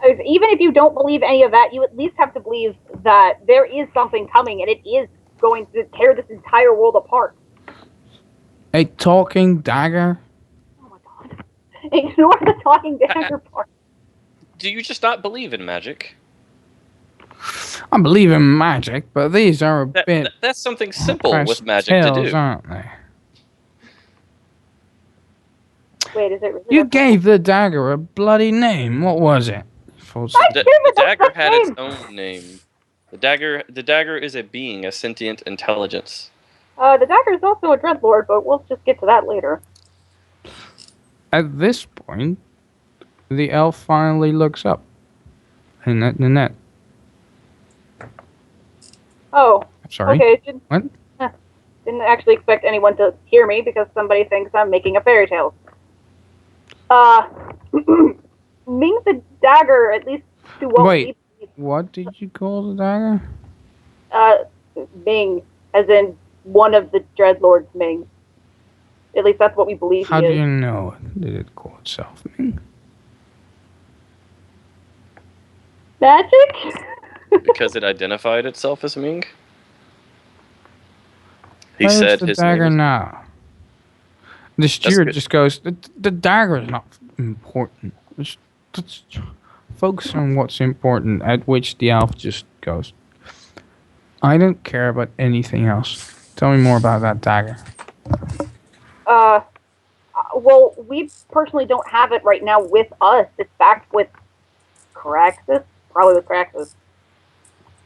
Even if you don't believe any of that, you at least have to believe that there is something coming and it is going to tear this entire world apart. A talking dagger? Oh my God. Ignore the talking dagger part. Do you just not believe in magic? I believe in magic, but these are a bit... That's something simple with magic to tales, do. aren't they? Wait, is it really? You gave the dagger a bloody name. What was it? The dagger had its own name. The dagger is a being, a sentient intelligence. The dagger is also a dreadlord, but we'll just get to that later. At this point, the elf finally looks up. And Nynette. Oh. Sorry. Okay. What? Didn't actually expect anyone to hear me because somebody thinks I'm making a fairy tale. Ming the dagger, at least to what Wait, what did you call the dagger? Ming, as in one of the dreadlords Ming. At least that's what we believe How he do is. you know it? Did it call itself Ming? Magic? Because it identified itself as Ming? He Where's said the his dagger name is... now? The steward just goes, the dagger is not important. Let's focus on what's important, at which the elf just goes, I don't care about anything else. Tell me more about that dagger. Well, we personally don't have it right now with us. It's back with Caraxus, probably with Caraxus.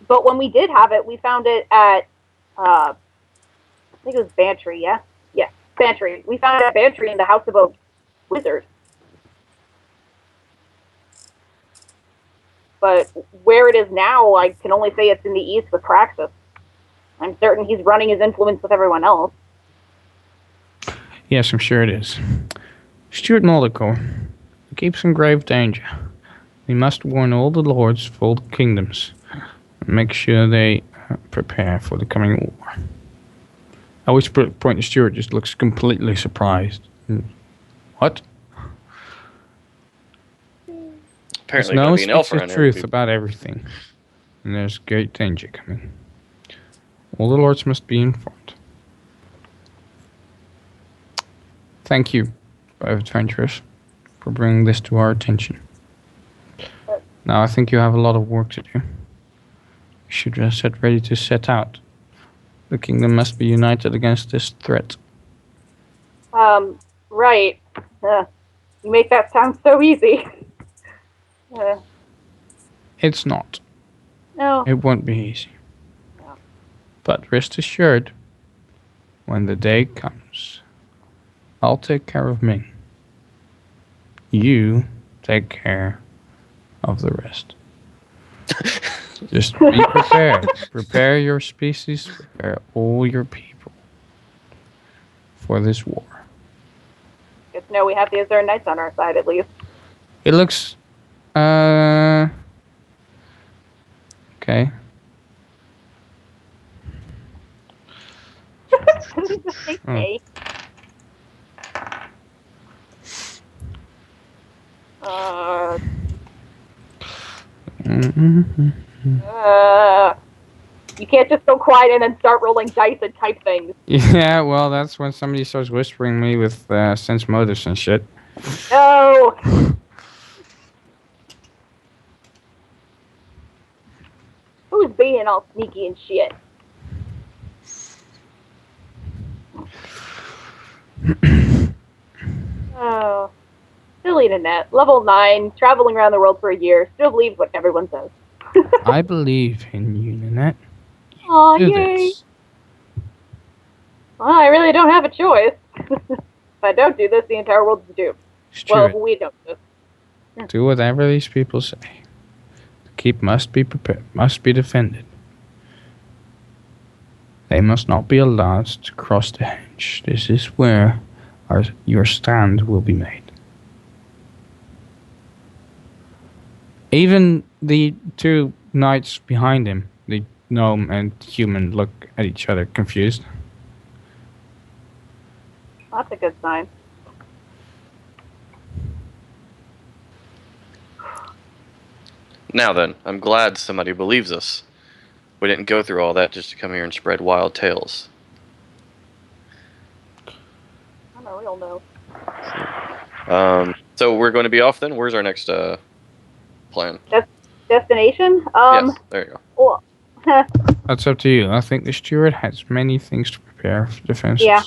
But when we did have it, we found it at, I think it was Bantry, yeah? Yeah, Bantry. We found it at Bantry in the house of a wizard. But where it is now, I can only say it's in the east with Caraxus. I'm certain he's running his influence with everyone else. Yes, I'm sure it is. Steward Moldicore keeps in grave danger. We must warn all the lords of all the kingdoms and make sure they prepare for the coming war. At which point the steward just looks completely surprised. What? Apparently no going to be an elf speaks around the here. truth about everything. And there's great danger coming. All the lords must be informed. Thank you, brave adventurers, for bringing this to our attention. Now I think you have a lot of work to do. You should just get ready to set out. The kingdom must be united against this threat. Right. You make that sound so easy. It's not. No. It won't be easy. No. But rest assured, when the day comes, I'll take care of Ming. You take care of the rest. Just be prepared. Prepare your species, prepare all your people for this war. Good to know we have the Azure Knights on our side at least. It looks... Okay. Okay. You can't just go quiet and then start rolling dice and type things. Yeah, well, that's when somebody starts whispering me with sense motives and shit. No! Who's being all sneaky and shit? Oh. Silly Nynette. Level 9, traveling around the world for a year, still believes what everyone says. I believe in you, Nynette. Aw, Do yay! this. Well, I really don't have a choice. If I don't do this, the entire world's doomed. Well, if we don't do this. Do whatever these people say. The keep must be prepared, must be defended. They must not be allowed to cross the hedge. This is where your stand will be made. Even the two knights behind him, the gnome and human, look at each other confused. That's a good sign. Now then, I'm glad somebody believes us. We didn't go through all that just to come here and spread wild tales. I'm a real no. So we're going to be off then? Where's our next plan? Destination? Yes, there you go. Well, That's up to you. I think the steward has many things to prepare for defenses. Yeah.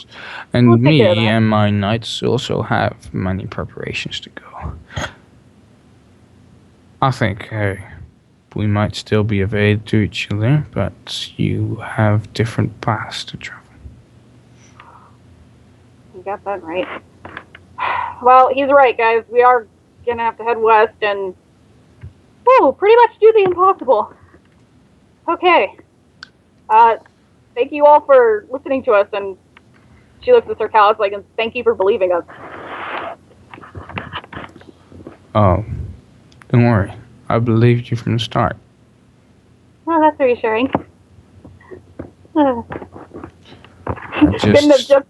And We'll take care of me that. and my knights also have many preparations to go. I think we might still be of aid to each other, but you have different paths to travel. you got that right. Well, he's right, guys. We are gonna have to head west and, pretty much do the impossible. Okay. Thank you all for listening to us, and she looks at Sir Callus and thank you for believing us. Oh, don't worry. I believed you from the start. Well, that's reassuring. I Couldn't have just, just.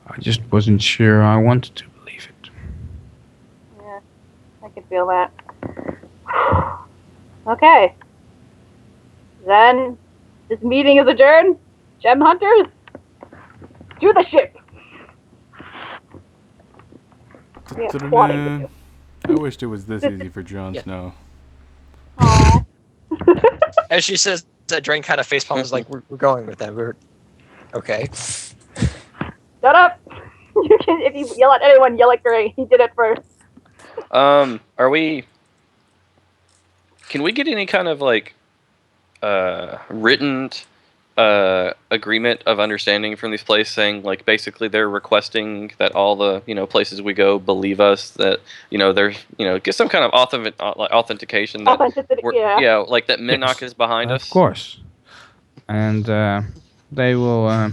I just wasn't sure I wanted to believe it. Yeah, I can feel that. Okay. Then, this meeting is adjourned. Gem hunters, to the ship. We have plotting to do. I wished it was this easy for Jon Yeah. Snow. Aw. As she says that, Drane kind of facepalms like we're going with that. We're okay. Shut up! You can, if you yell at anyone, yell at Gray. He did it first. Are we... Can we get any kind of, like, written agreement of understanding from these places saying, like, basically they're requesting that all the, places we go believe us, that, there's, get some kind of authentication that, Authenticity, yeah. like that Minnock is behind us. Of course. And they will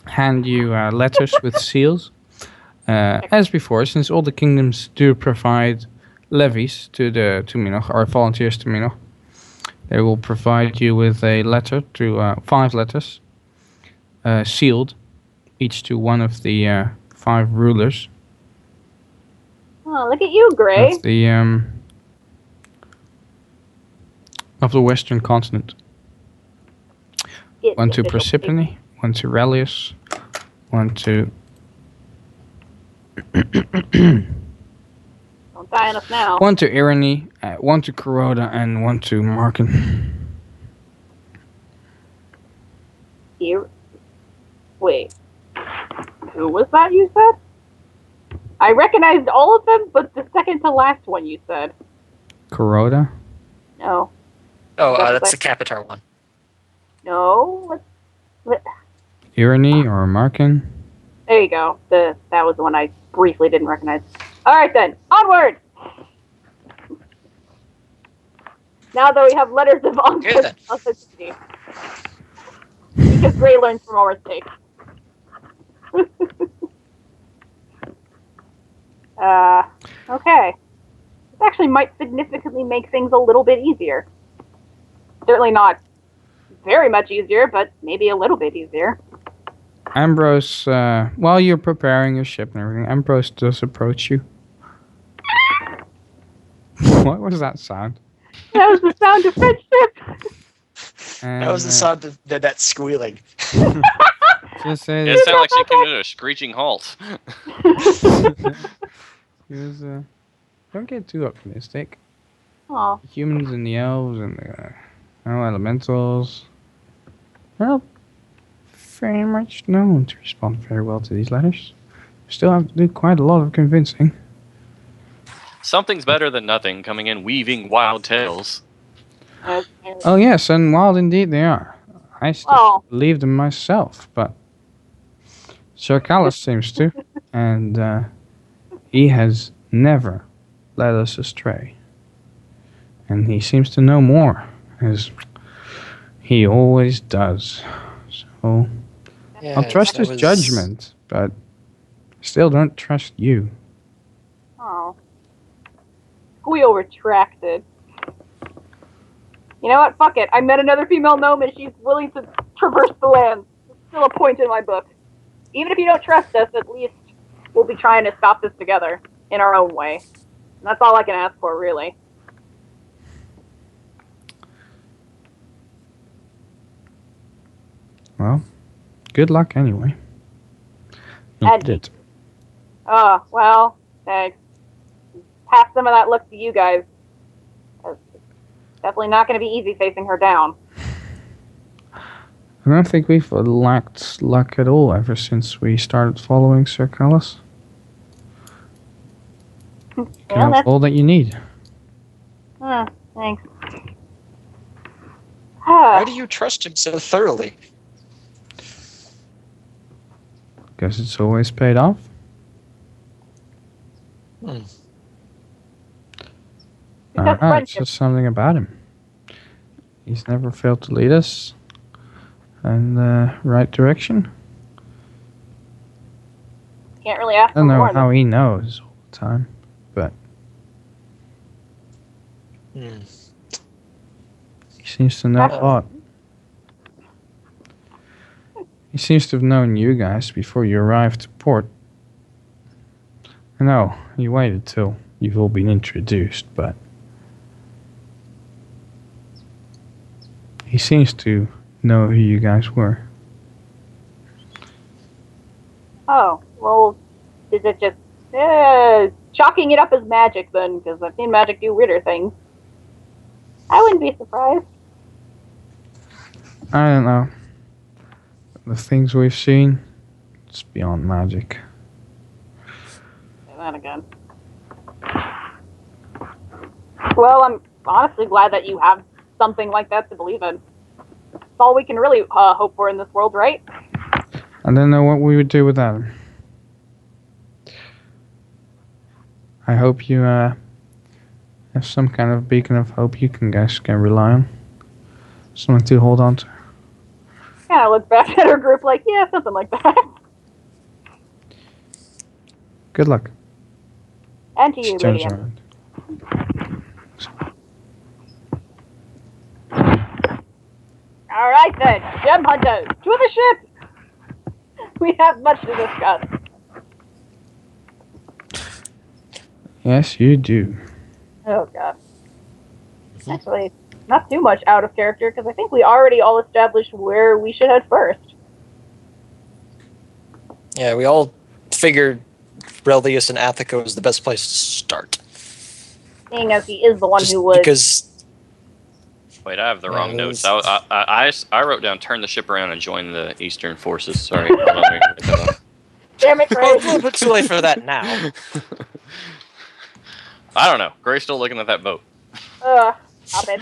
hand you letters with seals. As before, since all the kingdoms do provide levies to Minoch, or volunteers to Minoch, they will provide you with a letter, 5 letters, sealed, each to one of the 5 rulers. Oh, look at you, Gray. Of the Western continent. Get One to official Persephone, one to Relius, one to... Don't die on us now. one to Irony, one to Kordan, and one to Marken. Here. Wait. Who was that you said? I recognized all of them, but the second to last one you said. Kordan? No. Oh, That's that's the Capitar one. No. Irony or Marken? There you go. That was the one I briefly didn't recognize. Alright then. Onward! Now that we have letters of Good. authenticity. Because Gray learns from our mistakes. Okay. This actually might significantly make things a little bit easier. Certainly not very much easier, but maybe a little bit easier. Ambrose, while you're preparing your ship and everything, Ambrose does approach you. What was that sound? That was the sound of friendship. And, That was the sound of that squealing. Just say It sounded like she came to a screeching halt. he was, don't get too optimistic. Aw. The humans and the elves and the elementals, well, very much known to respond very well to these letters. Still have to do quite a lot of convincing. Something's better than nothing, coming in weaving wild tales. Oh yes, and wild indeed they are. I still Well. believe them myself, but Sir Callus seems to, and he has never led us astray. And he seems to know more, as He always does. So I'll trust that his was- judgment, but still don't trust you. Oh. Squeal retracted. You know what? Fuck it. I met another female gnome and she's willing to traverse the land. It's still a point in my book. Even if you don't trust us, at least we'll be trying to stop this together in our own way. And that's all I can ask for, really. Well, good luck anyway. You And- did it. Oh, well, thanks. Pass some of that luck to you guys. It's definitely not going to be easy facing her down. I don't think we've lacked luck at all ever since we started following Sir Callis. You Well, have that's... all that you need. Thanks. Why do you trust him so thoroughly? Guess it's always paid off. Because It's friendship. just something about him. He's never failed to lead us in the right direction. Can't really ask I for don't know more. how he knows all the time, but Hmm. he seems to know a lot. He seems to have known you guys before you arrived to port. I know, he waited till you've all been introduced, but he seems to know who you guys were. Oh, well, is it just chalking it up as magic then? Because I've seen magic do weirder things. I wouldn't be surprised. I don't know. The things we've seen, it's beyond magic. Say that again. Well, I'm honestly glad that you have something like that to believe in. It's all we can really hope for in this world, right? I don't know what we would do without him. I hope you have some kind of beacon of hope you guys can rely on. Something to hold on to. Kind of look back at her group like, yeah, something like that. Good luck. And to She you, turns Lady. around. All right then, gem hunters, to the ship. We have much to discuss. Yes, you do. Oh god. Actually, not too much out of character because I think we already all established where we should head first. Yeah, we all figured Reldius and Athica was the best place to start. Seeing as he is the one Just who was. because Wait, I have the Yeah, wrong it notes. was- I wrote down turn the ship around and join the Eastern forces. Sorry. Hold on, let me write that off. Damn it, well, it's a Gray. little bit too late for that now. I don't know. Gray's still looking at that boat. Stop it.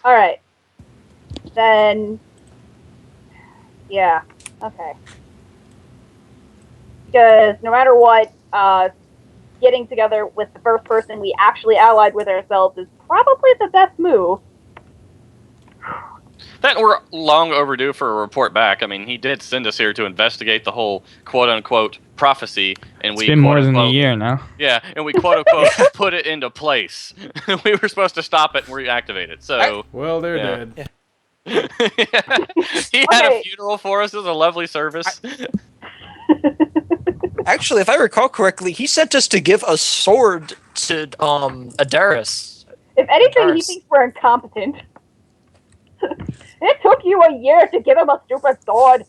Alright. Then. Yeah. Okay. Because no matter what, getting together with the first person we actually allied with ourselves is probably the best move. That we're long overdue for a report back. I mean, he did send us here to investigate the whole quote-unquote prophecy, and It's we been more than a quote-unquote- year now. Yeah, and we quote-unquote put it into place. We were supposed to stop it and reactivate it. So Well, they're Yeah. dead. he had a Okay. funeral for us. It was a lovely service. Actually, if I recall correctly, he sent us to give a sword to Adaris. If anything, he Ours. thinks we're incompetent. It took you a year to give him a stupid sword.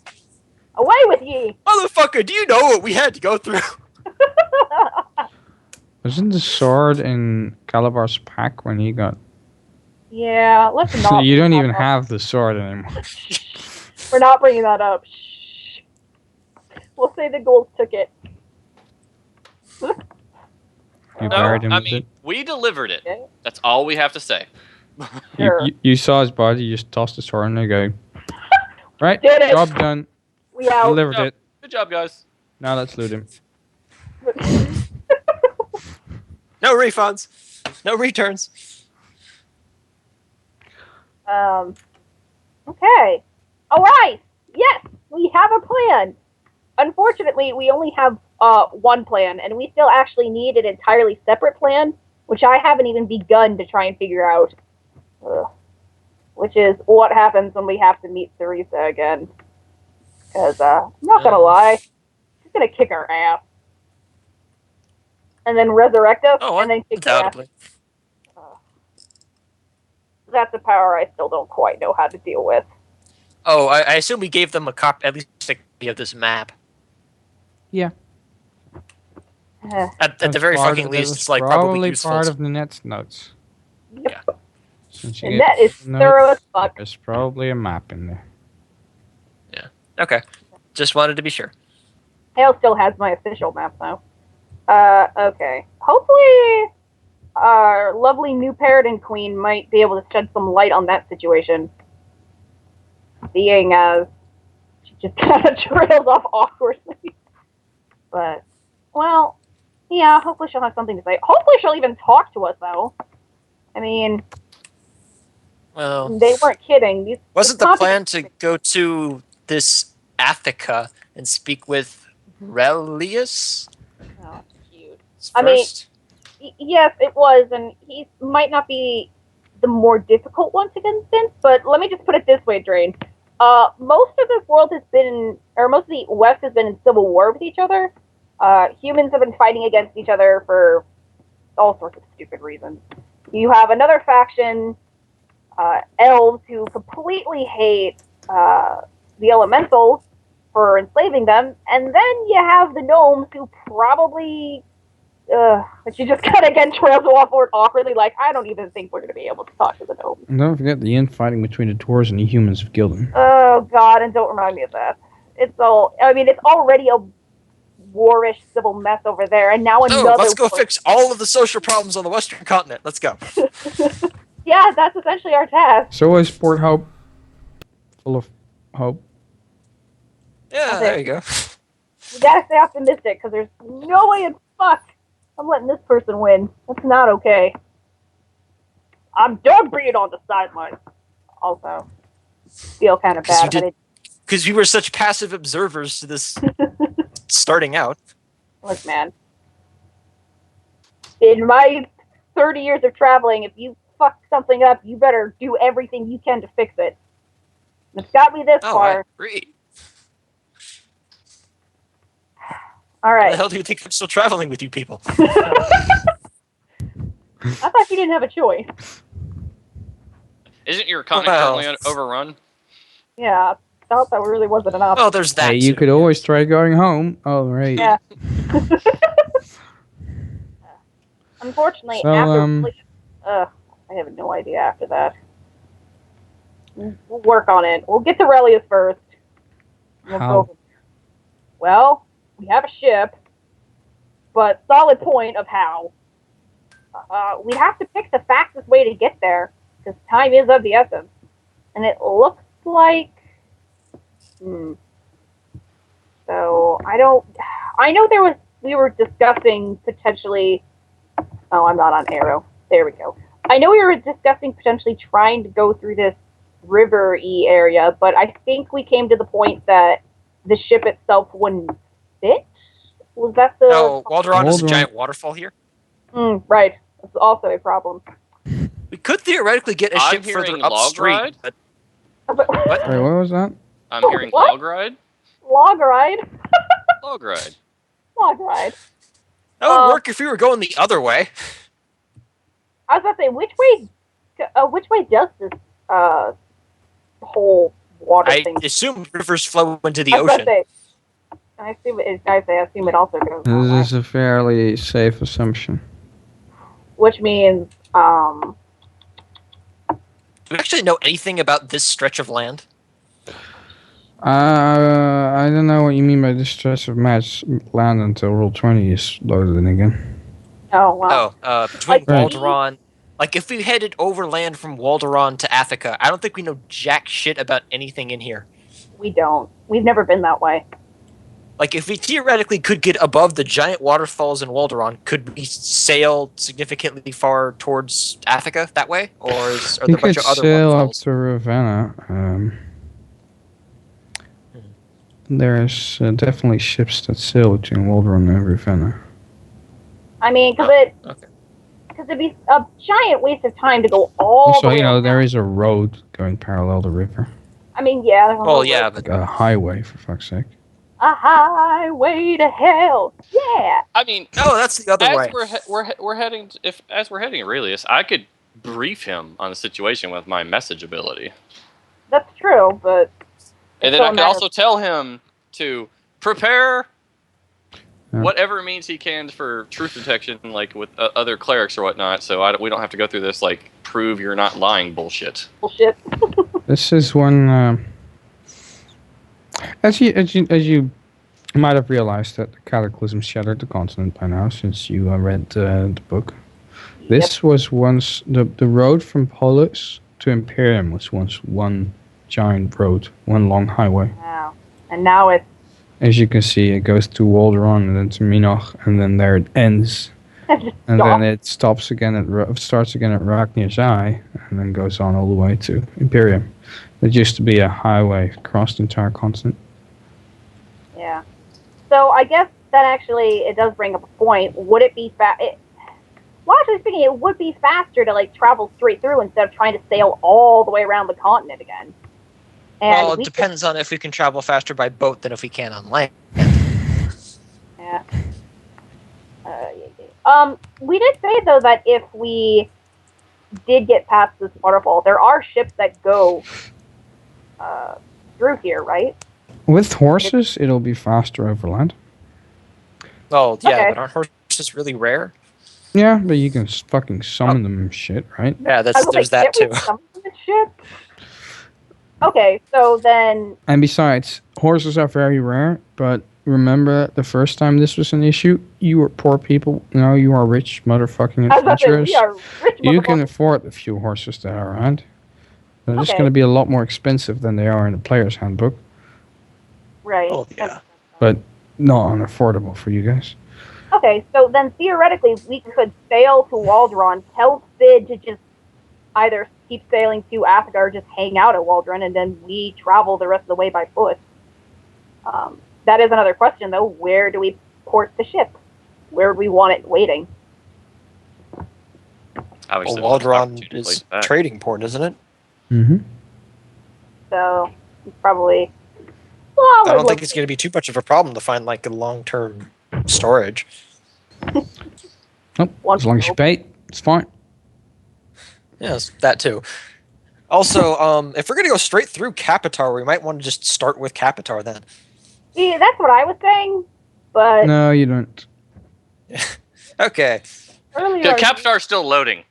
Away with ye! Motherfucker, do you know what we had to go through? Wasn't the sword in Calabar's pack when he got... Yeah, let's not. you don't bring even that up. have the sword anymore. We're not bringing that up. Shh. We'll say the ghouls took it. You No, buried him I with mean, it. we delivered it. Okay. That's all we have to say. Sure. You saw his body, you just tossed the sword and they go... Right, Did it. job done. We out. Delivered Job. it. Good job, guys. Now let's loot him. No refunds. No returns. Okay. All right. Yes, we have a plan. Unfortunately, we only have one plan, and we still actually need an entirely separate plan, which I haven't even begun to try and figure out. Which is what happens when we have to meet Teresa again. Because, I'm not gonna lie, she's gonna kick our ass. And then resurrect us, and then kick our ass. Undoubtedly. That's a power I still don't quite know how to deal with. Oh, I assume we gave them at least a copy of this map. Yeah. At the very fucking least, it's like probably useful. part of Nynette's notes. Yep. Since And that is thorough as fuck. There's probably a map in there. Yeah. Okay. Just wanted to be sure. Hale still has my official map, though. Okay. Hopefully, our lovely new Paladin Queen might be able to shed some light on that situation. Being as she just kind of trails off awkwardly. But, well, yeah, hopefully she'll have something to say. Hopefully she'll even talk to us, though. I mean, well, they weren't kidding. Wasn't the plan to go to this Athica and speak with Relius? Oh, cute. First? I mean, yes, it was, and he might not be the more difficult one to convince, but let me just put it this way, Drane. Most of this world has been, or most of the West has been in civil war with each other. Humans have been fighting against each other for all sorts of stupid reasons. You have another faction, elves, who completely hate the elementals for enslaving them, and then you have the gnomes who probably, she just kind of again trails off awkwardly, like, I don't even think we're going to be able to talk to the gnomes. And don't forget the infighting between the Dwarves and the humans of Gildan. Oh god, and don't remind me of that. It's already a warish civil mess over there, and now another. Let's go fix all of the social problems on the Western continent. Let's go. Yeah, that's essentially our task. So is Port Hope full of hope? Yeah, there you go. We gotta stay optimistic, because there's no way in fuck I'm letting this person win. That's not okay. I'm done being on the sidelines. Also, feel kind of bad. Because we were such passive observers to this starting out. Look, man. In my 30 years of traveling, if you fuck something up, you better do everything you can to fix it. It's got me this far. I agree. All right. Why the hell do you think I'm still traveling with you people? I thought you didn't have a choice. Isn't your continent currently overrun? Yeah, I thought that really wasn't an option. Oh, there's that. Hey, you could always try going home. Oh, right. Yeah. Unfortunately, So, after I have no idea after that. We'll work on it. We'll get to Relius first. How? Well, we have a ship, but solid point of how. We have to pick the fastest way to get there, because time is of the essence. And it looks like... So, I know we were discussing potentially... Oh, I'm not on Arrow. There we go. I know we were discussing potentially trying to go through this river-y area, but I think we came to the point that the ship itself wouldn't fit? Was that the... No, Walderon is a giant waterfall here. Right. That's also a problem. We could theoretically get a ship further upstream. But... What? Wait, what was that? I'm hearing what? log ride. Log ride? Log ride. Log ride. That would work if we were going the other way. I was about to say, which way does this whole water thing? I assume rivers flow into the ocean. I assume it also goes. This is a fairly safe assumption. Which means, Do we actually know anything about this stretch of land? I don't know what you mean by this stretch of land until Roll20 is loaded in again. Oh, wow. Between Walderon... Like, if we headed overland from Walderon to Athica, I don't think we know jack shit about anything in here. We don't. We've never been that way. Like, if we theoretically could get above the giant waterfalls in Walderon, could we sail significantly far towards Athica that way? Or are You there a could bunch of other sail up waterfalls? to Ravenna. There's definitely ships that sail between Walderon and Ravenna. I mean, because Okay. it'd be a giant waste of time to go all Also, the way around. there is a road going parallel the river. I mean, yeah. there's a Well, whole yeah, road. but Like a highway, for fuck's sake. A highway to hell. Yeah. I mean, no, that's the other as way. we're heading, as we're heading Aurelius, I could brief him on the situation with my message ability, That's true, but and then I could also tell him to prepare Yeah. whatever means he can for truth detection, like with other clerics or whatnot. So we don't have to go through this like prove you're not lying bullshit. bullshit. This is one. As you might have realized that the Cataclysm shattered the continent by now, since you read the book. This was once the road from Polis to Imperium was once one giant road, one long highway. Wow. And now it's As you can see, it goes to Walderon and then to Minoch, and then there it ends. just And stop. then it starts again at Ragnir's Eye, and then goes on all the way to Imperium. It used to be a highway across the entire continent. Yeah. So I guess that actually it does bring up a point. Would it be logically speaking, it would be faster to like travel straight through instead of trying to sail all the way around the continent again. And Well, it we depends on if we can travel faster by boat than if we can on land. Yeah. We did say though that if we did get past this waterfall, there are ships that go through here, right? With horses, it'll be faster overland. Oh, yeah, Okay. but aren't horses really rare? Yeah, but you can fucking summon them and shit, right? Yeah, I was there's like, that can't too. we summon this ship? Okay, so then And besides, horses are very rare, but remember the first time this was an issue, you were poor people, now you are rich motherfucking I was about to say, adventurers. we are rich You can motherfuckers. afford a few horses that are around. They're just Okay. going to be a lot more expensive than they are in the player's handbook, Right. Oh, yeah. but not unaffordable for you guys. Okay, so then theoretically we could sail to Waldron, tell Sid to just either keep sailing to Africa or just hang out at Waldron, and then we travel the rest of the way by foot. That is another question, though. Where do we port the ship? Where would we want it waiting? Obviously, Well, we'll have Waldron to is place that. trading port, isn't it? Mm-hmm. So probably. I don't think it's going to be too much of a problem to find like a long-term storage. Nope. As long as you pay, it's fine. Yes, that too. Also, if we're going to go straight through Capitar, we might want to just start with Capitar then. See, that's what I was saying, but No, you don't. Okay. earlier. Capstar's still loading.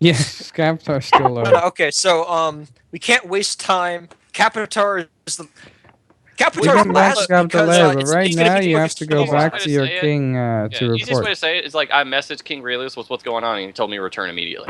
Yes, scabs are still low. Okay, so we can't waste time. Capitar is the We Capitar is can back last scab the because layer, but it's right gonna now be you the have quickest to go thing back to to your say it. king Yeah, to the easiest way report. to say it is like I messaged King Aurelius with what's going on, and he told me to return immediately.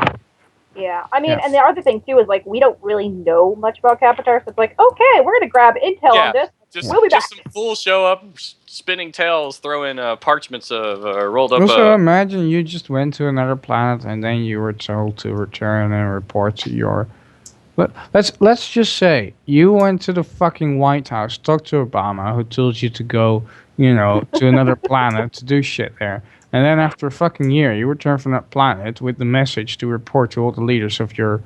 Yeah, I mean, Yeah. and the other thing too is like we don't really know much about Capitar, so it's like, okay, we're gonna grab intel Yeah. on this. Just, We'll be just back. some fool show up, spinning tails, throwing parchments of rolled up. Also, imagine you just went to another planet and then you were told to return and report to your. Let's just say you went to the fucking White House, talked to Obama, who told you to go, to another planet to do shit there, and then after a fucking year, you return from that planet with the message to report to all the leaders of your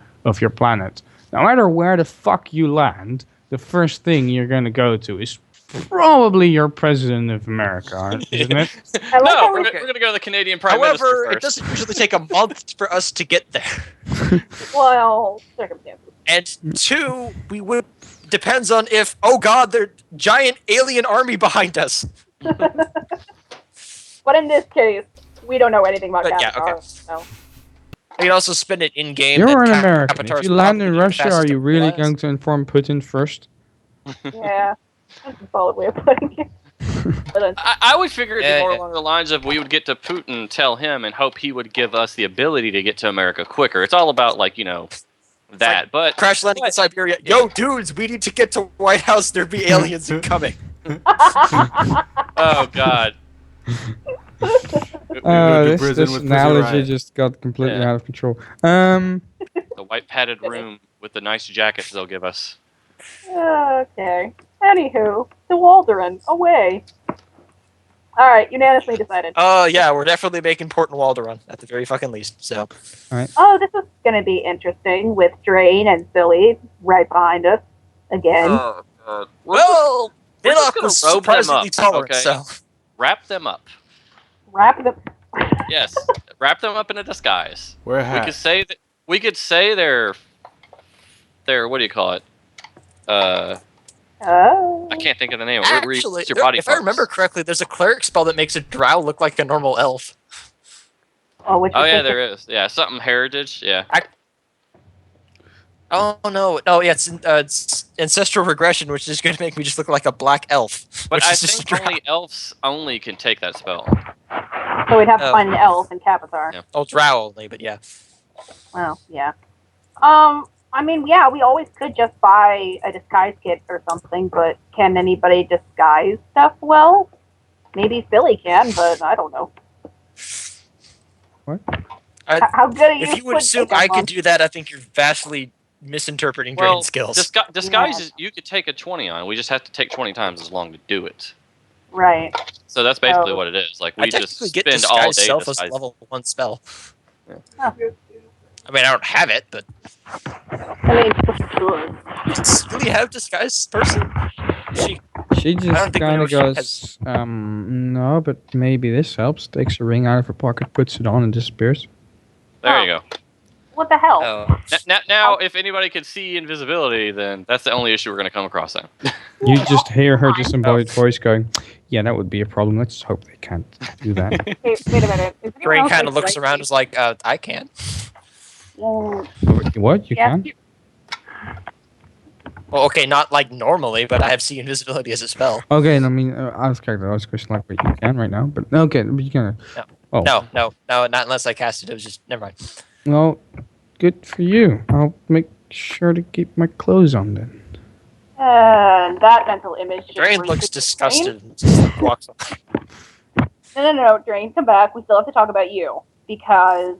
planet. No matter where the fuck you land, the first thing you're gonna go to is probably your president of America, isn't it? I like No, how we're, we, we're gonna go to the Canadian Prime However, Minister it first. doesn't usually take a month for us to get there. well, circumstances. And two, we would depends on if there's giant alien army behind us. But in this case, we don't know anything about But Capitar. yeah, okay. So. We can also spend it in game. You're an American. If you land in Russia, are you really going going to inform Putin first? Yeah, that's a solid way of putting it. But then, I would figure it'd be Yeah, more yeah. along the lines of we would get to Putin, tell him, and hope he would give us the ability to get to America quicker. It's all about that. But crash landing in Siberia? Yo, dudes, we need to get to White House. There be aliens incoming. Oh God. We go to prison This with Pussy analogy Riot. just got completely Yeah. out of control. The white padded room with the nice jackets they'll give us. Okay. Anywho, the Walderan, away. Alright, unanimously decided. Yeah, we're definitely making Port and Walderon at the very fucking least. So Oh, this is gonna be interesting with Drane and Silly right behind us again. Oh God. well, we're just Minnock gonna was robe them surprisingly up, tolerant. okay? So Wrap them up. Wrap them. Yes, wrap them up in a disguise. Wear a We hat. could say that. We could say they're what do you call it? Oh. I can't think of the name. actually, It's your body if I remember parts. correctly, there's a cleric spell that makes a drow look like a normal elf. Oh, which Oh is yeah, there is. Yeah, something heritage. Yeah. Oh no, yeah, it's ancestral regression, which is going to make me just look like a black elf. But which I is just a think drow. only elves only can take that spell. So we'd have to Oh. find an elf in Capathar. Yeah. Oh, drow only, but yeah. Well, yeah. I mean, yeah, we always could just buy a disguise kit or something, but can anybody disguise stuff well? Maybe Philly can, but I don't know. What? How good are you? If you would assume I could do that, I think you're vastly misinterpreting Well, Drane's skills. disguises you could take a 20 on. We just have to take 20 times as long to do it. Right. So that's basically Oh. what it is. Like I we just technically get spend all disguise day self as a disguising. level 1 spell. Oh. I mean, I don't have it, but I mean, good. does Silly have disguise person? She She don't just think we kind know of she goes, no, but maybe this helps. Takes a ring out of her pocket, puts it on, and disappears. There you go. What the hell? Oh. Now, if anybody could see invisibility, then that's the only issue we're going to come across then. You just hear her disembodied voice going, "Yeah, that would be a problem. Let's hope they can't do that." Hey, wait a minute. Is anyone Drane else, kind of like, looks around and is like, I can. What? You Yeah. can't? Well, okay, not like normally, but I have see invisibility as a spell. Okay, and I mean, I was character. I was question like, wait, you can right now, but okay, but you can. No. Oh. No, not unless I cast it. It was just never mind. Well, good for you. I'll make sure to keep my clothes on then. That mental image. just Drane brings looks it to disgusted and just walks off. Drane. No, Drane, come back. We still have to talk about you because,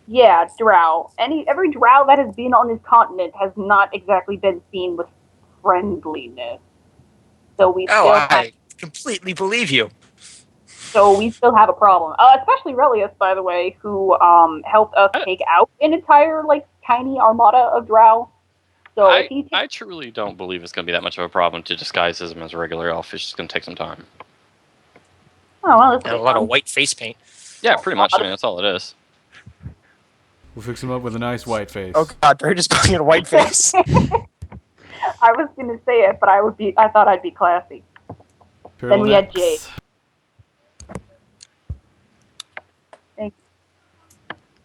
yeah, drow. Every drow that has been on this continent has not exactly been seen with friendliness. So we Oh, still I completely believe you. have a problem. Especially Relius, by the way, who helped us take out an entire like tiny armada of drow. So if he I truly don't believe it's going to be that much of a problem to disguise him as a regular elf. It's just going to take some time. oh well, And a lot of white face paint. Yeah, pretty much. I mean, that's all it is. We'll fix him up with a nice white face. Oh god, Drane is going in a white face. I was gonna say it, but I thought I'd be classy. Then we had Jade.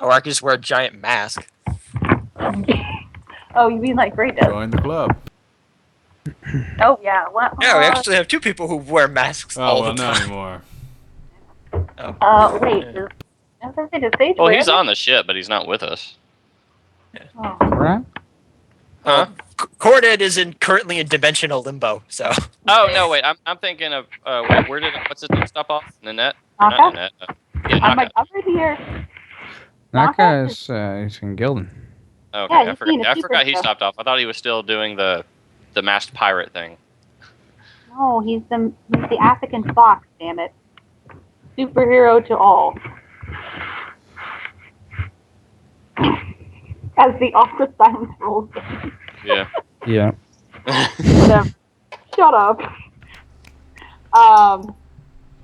Or I could just wear a giant mask. Oh, you mean like Gray does? Join the club. Oh yeah. Well, Yeah, we actually have two people who wear masks Oh, all well, the not time. anymore. wait. I was gonna say, does Sage Well, wear he's this? on the ship, but he's not with us. Oh. Right? Huh? Kordan is currently in dimensional limbo, so. Oh no, wait. I'm thinking of wait, what's his name stop off? Nynette? Naka? Not Nynette. Yeah, I'm Naka. right here. Naka is in Gildan. Oh, okay, Yeah, I you've seen forgot. a I forgot he secret stopped off. I thought he was still doing the masked pirate thing. No, he's the African fox. Damn it. Superhero to all. As the awkward silence rolls in. Yeah. Yeah. Whatever. Shut up.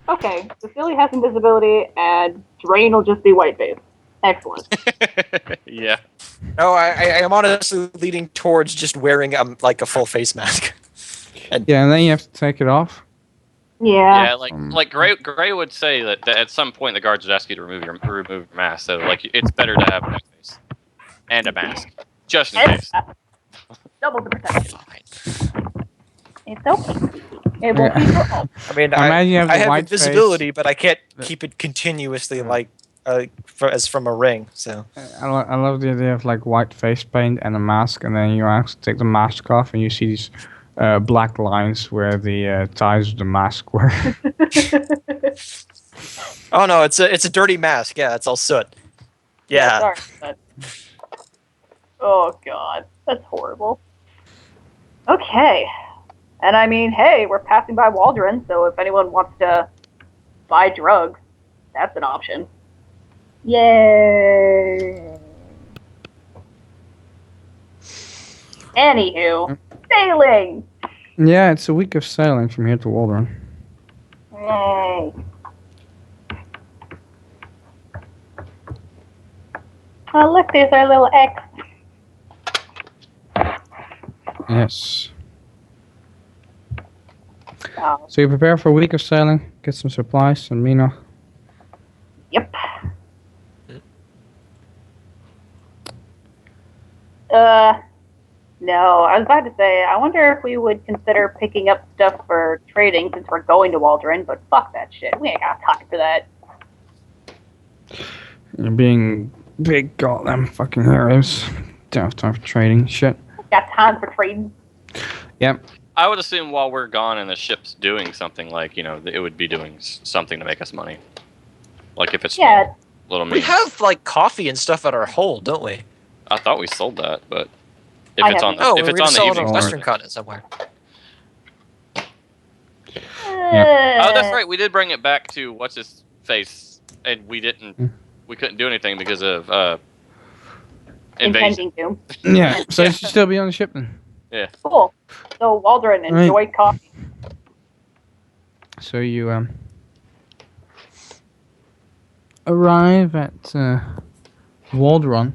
Okay, so Philly has invisibility, and Drane will just be whiteface. Excellent. Yeah. No, I am honestly leaning towards just wearing like a full face mask. Yeah, and then you have to take it off. Yeah. Yeah, like Gray would say that at some point the guards would ask you to remove your mask. So like it's better to have a face and a mask just in case. Double the protection. Fine. It's okay. It won't be for all. I mean, Imagine you have I the have white invisibility, but I can't keep it continuously as from a ring. So I love the idea of like white face paint and a mask, and then you actually take the mask off, and you see these black lines where the ties of the mask were. Oh no, it's a dirty mask. Yeah, it's all soot. Yeah. Sorry. Oh god, that's horrible. Okay. And I mean, hey, we're passing by Waldron, so if anyone wants to buy drugs, that's an option. Yay! Anywho, sailing! Yeah, it's a week of sailing from here to Waldron. Yay! Oh, look, there's our little X. Yes. Oh, So you prepare for a week of sailing, get some supplies, and Mina. yep. No, I was about to say, I wonder if we would consider picking up stuff for trading since we're going to Waldron, but fuck that shit. We ain't got time for that. You're being big goddamn fucking heroes. Don't have time for trading shit. Got time for trading. Yep. I would assume while we're gone and the ship's doing something, like, it would be doing something to make us money. Like if it's Yeah. little We means. have like coffee and stuff at our hold, don't we? I thought we sold that, but I if it's on haven't. the Oh, if we're it's gonna on the sell it evening on Western Western continent somewhere. Oh, that's right. We did bring it back to what's his face, and we couldn't do anything because of invasion. Impending doom. Yeah, so you should still be on the ship then. Cool. So, Waldron, enjoy coffee. So you arrive at Waldron.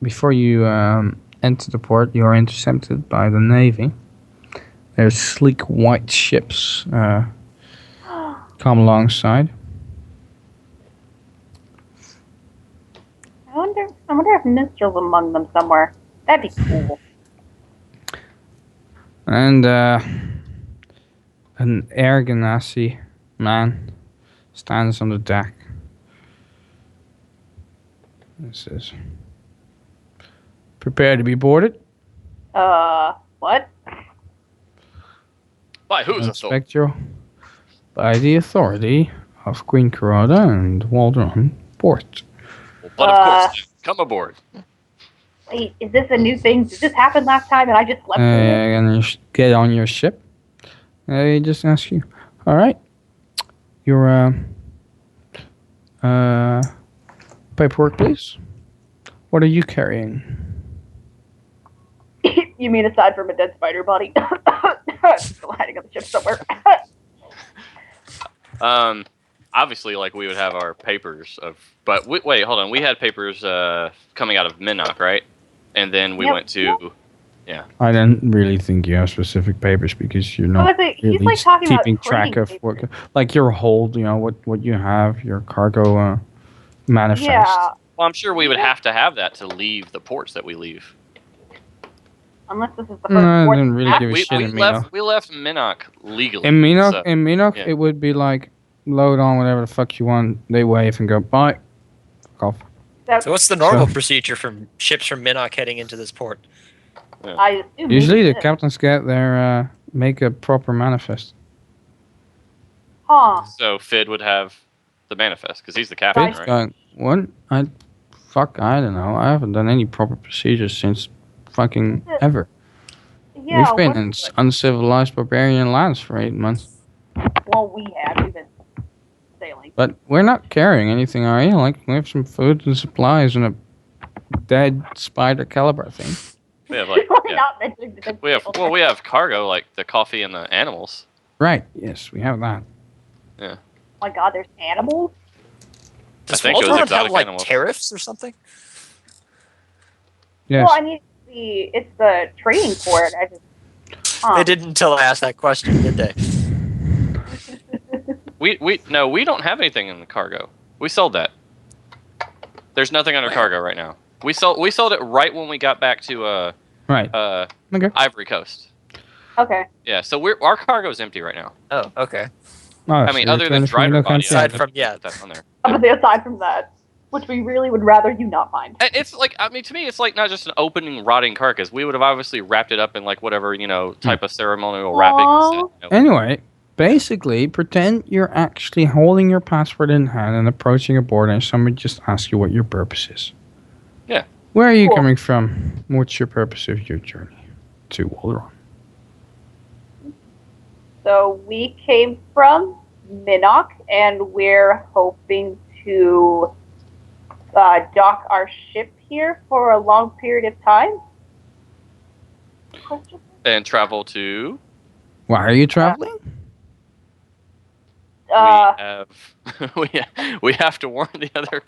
Before you enter the port, you are intercepted by the navy. There's sleek white ships come alongside. I wonder if Minstrel's among them somewhere. That'd be cool. And an Air Ganassi man stands on the deck. It says, "Prepare to be boarded. What? By who's a soul? Inspect you by the authority of Queen Kordan and Waldron Port." But of course, come aboard. Wait, is this a new thing? Did this happen last time and I just slept through it? And you get on your ship. They just ask you, all right, your paperwork, please. What are you carrying? You mean aside from a dead spider body? Still hiding on the ship somewhere. Obviously, like, we would have our papers of, but wait, hold on. We had papers coming out of Minnock, right? And then we went to, I don't really think you have specific papers because you're not He's really like talking about keeping track trading of what, papers. like your hold, what you have, your cargo manifest. Yeah, Well, I'm sure we would have to have that to leave the ports that we leave. unless this is the first No, I port didn't really that- give a shit in Minnock. We left Minnock legally. In Minnock, so- yeah. it would be like load on whatever the fuck you want. They wave and go bye. Fuck off. that- So what's the normal procedure from ships from Minnock heading into this port? I assume Usually the this. captains get their make a proper manifest. Huh. So Fid would have the manifest because he's the captain, It's right? going, what? I don't know. I haven't done any proper procedures since fucking ever. Yeah, We've been what- in uncivilized barbarian lands for 8 months. Well, we have. We've been sailing. But we're not carrying anything, are you? Like, we have some food and supplies and a dead spider caliber thing. We have like, We're not mentioning the we have cargo like the coffee and the animals. Right, yes, we have that. Oh my god, there's animals? Does think it was Waldron have exotic like animals. tariffs or something? Yes. Well, I mean, it's the trading port. I just. They didn't until I asked that question, did they? We don't have anything in the cargo. We sold that. There's nothing under cargo right now. We sold it right when we got back to right. Okay. Ivory Coast. Okay. Yeah, so our cargo is empty right now. Oh, okay. Oh, I so mean, you're other than turning from driver Minnock body, and Aside Sand. from put that on there. But aside from that, which we really would rather you not find. And it's like, I mean, to me, it's like not just an opening rotting carcass. We would have obviously wrapped it up in like whatever, type of ceremonial wrapping. Aw. Anyway, basically, pretend you're actually holding your passport in hand and approaching a board, and somebody just asks you what your purpose is. Yeah. Where are you Cool. coming from? What's your purpose of your journey to Walderon? So we came from Minnock, and we're hoping to dock our ship here for a long period of time. Question? And travel to. Why are you traveling? We have to warn the other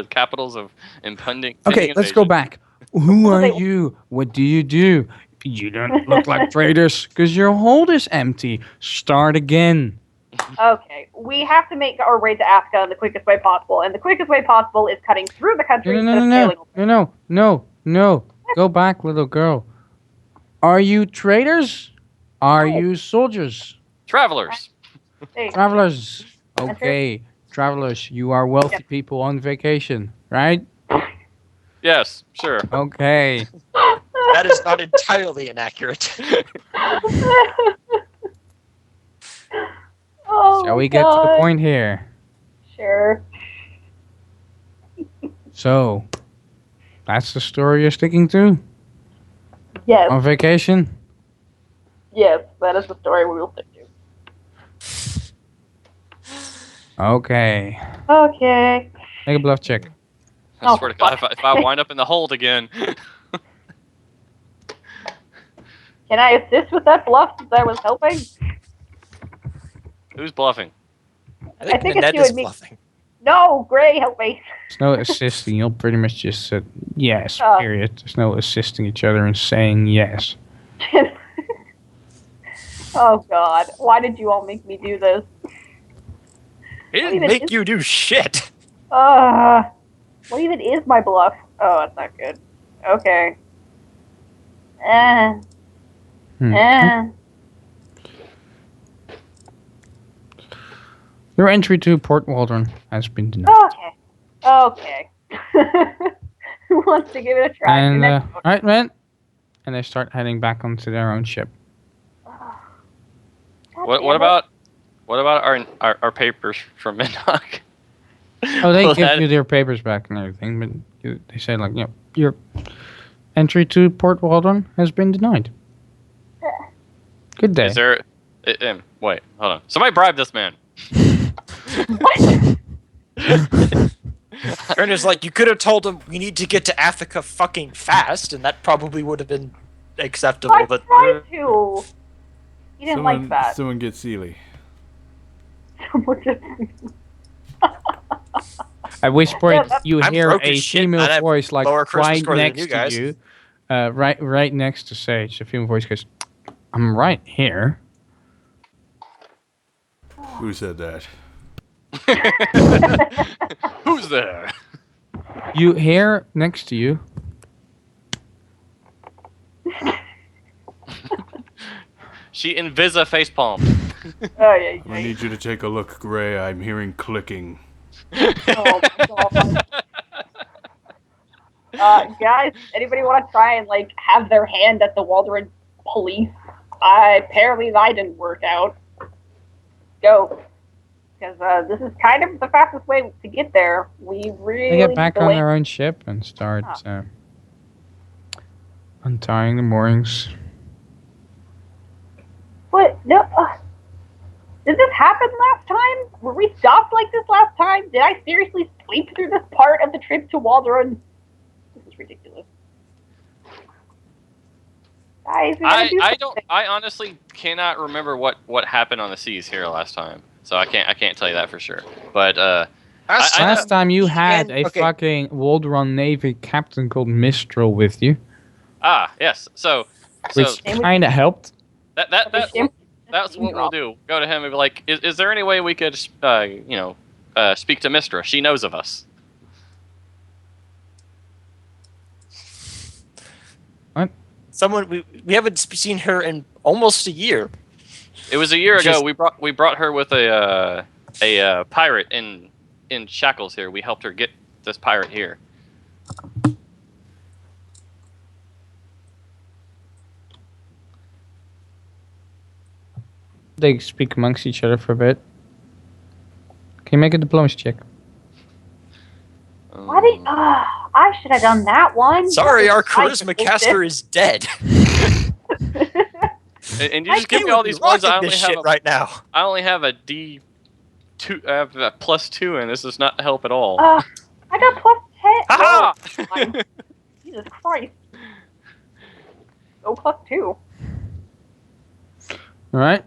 capitals of impending. Okay, let's go invasion. back. Who are They- you? What do you do? You don't look like traitors because your hold is empty. Start again. Okay, we have to make our way to Africa in the quickest way possible, and the quickest way possible is cutting through the country instead of sailing over. No. Go back, little girl. Are you traitors? Are you soldiers? Travelers. Hey, Travelers. Okay, travelers, you are wealthy Yes. people on vacation, right? Yes, sure. Okay. That is not entirely inaccurate. Oh, Shall we get to the God. point here? Sure. So, that's the story you're sticking to Yes, on vacation? yes, that is the story we will stick to. Okay. Okay. Make a bluff check. I Oh, swear to God, fuck. if I wind up in the hold again. Can I assist with that bluff since I was helping? Who's bluffing? I think think it's Nynette you is and me. bluffing. No, Gray, help me. There's no assisting. You'll pretty much just say yes, Oh. period. There's no assisting each other and saying yes. Oh, God. Why did you all make me do this? He didn't even make is- you do shit. What even is my bluff? Oh, that's not good. Okay. Hmm. Eh. Your entry to Port Waldron has been denied. Okay. Who wants to give it a try? And, Next all right, man. And they start heading back onto their own ship. God What damn it. about our papers from Minnock? Oh, they Will give that- you their papers back and everything, but they say, like, your entry to Port Waldron has been denied. Good day. Is there? Wait, hold on. Somebody bribe this man. Drane is like, you could have told him we need to get to Africa fucking fast, and that probably would have been acceptable. I But tried to. He didn't like that. Someone get Sealy. At which point Yeah, you I'm hear broke a as shit, female and I have voice like lower Christmas right score than next you to guys. you, right next to Sage. The female voice goes, "I'm right here." Who said that? Who's there? You hear next to you. She invisa facepalm. Oh, yeah. I need you to take a look, Gray. I'm hearing clicking. Oh, my God. Guys, anybody want to try and, like, have their hand at the Waldron police? Apparently that didn't work out. Go. Because this is kind of the fastest way to get there. We really They get back need to on wait. their own ship and start untying the moorings. What? No. Did this happen last time? Were we stopped like this last time? Did I seriously sleep through this part of the trip to Waldron? This is ridiculous. Guys, we gotta do something. I honestly cannot remember what happened on the seas here last time. So I can't tell you that for sure. But Last time you had a okay. fucking Waldron Navy captain called Mistral with you, yes. So which kind of helped. that's what we'll do. Go to him and be like, is there any way we could speak to Mistra? She knows of us. someone we haven't seen her in almost a year. It was a year ago. Just- We brought her with a pirate in shackles here. We helped her get this pirate here. They speak amongst each other for a bit. Can you make a diplomacy check? Why did I should have done that one. Sorry, our That was charisma my caster is dead. And you just give me all these ones. I only this have shit right now. I only have a D2. I have a +2, and this does not help at all. I got +10. Ha Whoa, Jesus Christ. Oh, +2. Alright.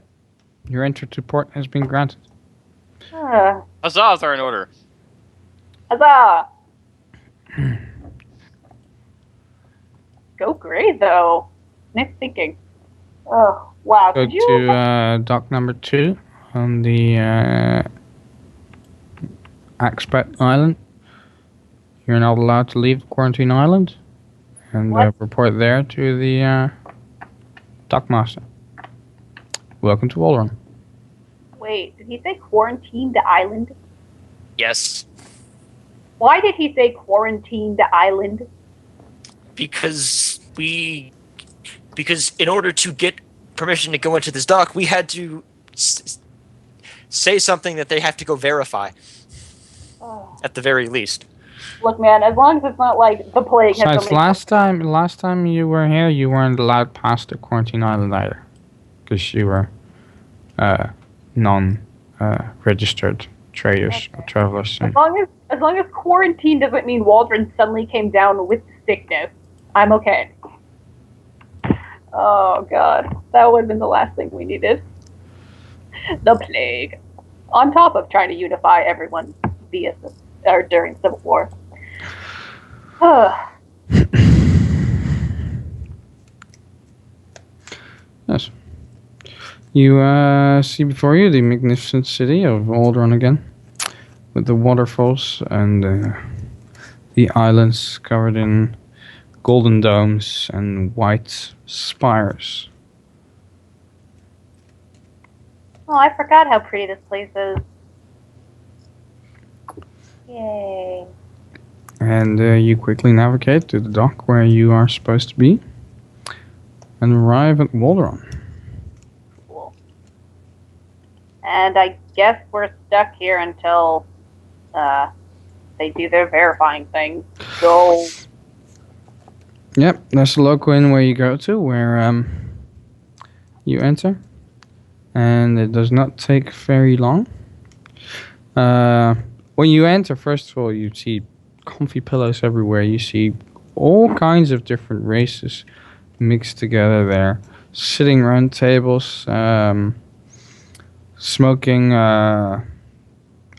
Your enter to port has been granted. Huzzahs are in order. Huzzah! Go gray, though. Nice thinking. Oh, wow. Go Could you... to dock number 2 on the Axpet Island. You're not allowed to leave the quarantine island. And report there to the dockmaster. Welcome to Walrun. Wait, did he say quarantine the island? Yes, Why did he say quarantine the island? because in order to get permission to go into this dock, we had to say something that they have to go verify Oh. at the very least. Look, man, as long as it's not like the plague has so Besides, many... last time you were here, you weren't allowed past the quarantine island either. Because you were non-registered traders or travelers. As long as quarantine doesn't mean Waldron suddenly came down with sickness, I'm okay. Oh god, that would have been the last thing we needed. The plague, on top of trying to unify everyone during Civil War. Yes. You see before you the magnificent city of Aldron again, with the waterfalls and the islands covered in golden domes and white spires. Oh, I forgot how pretty this place is. Yay. And you quickly navigate to the dock where you are supposed to be and arrive at Waldron. Cool. And I guess we're stuck here until they do their verifying thing. So... Yep, that's the local inn where you go to, where you enter. And it does not take very long. When you enter, first of all, you see comfy pillows everywhere. You see all kinds of different races mixed together there. Sitting around tables, smoking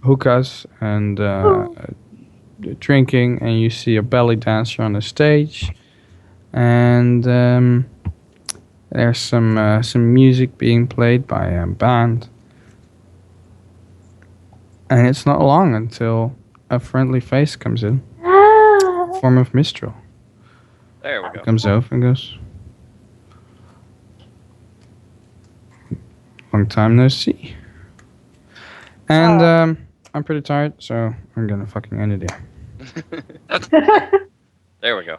hookahs and drinking. And you see a belly dancer on the stage. And there's some music being played by a band. And it's not long until a friendly face comes in. Form of Mistral. There we go. Comes over and goes, long time no see. And I'm pretty tired, so I'm gonna fucking end it here. There we go.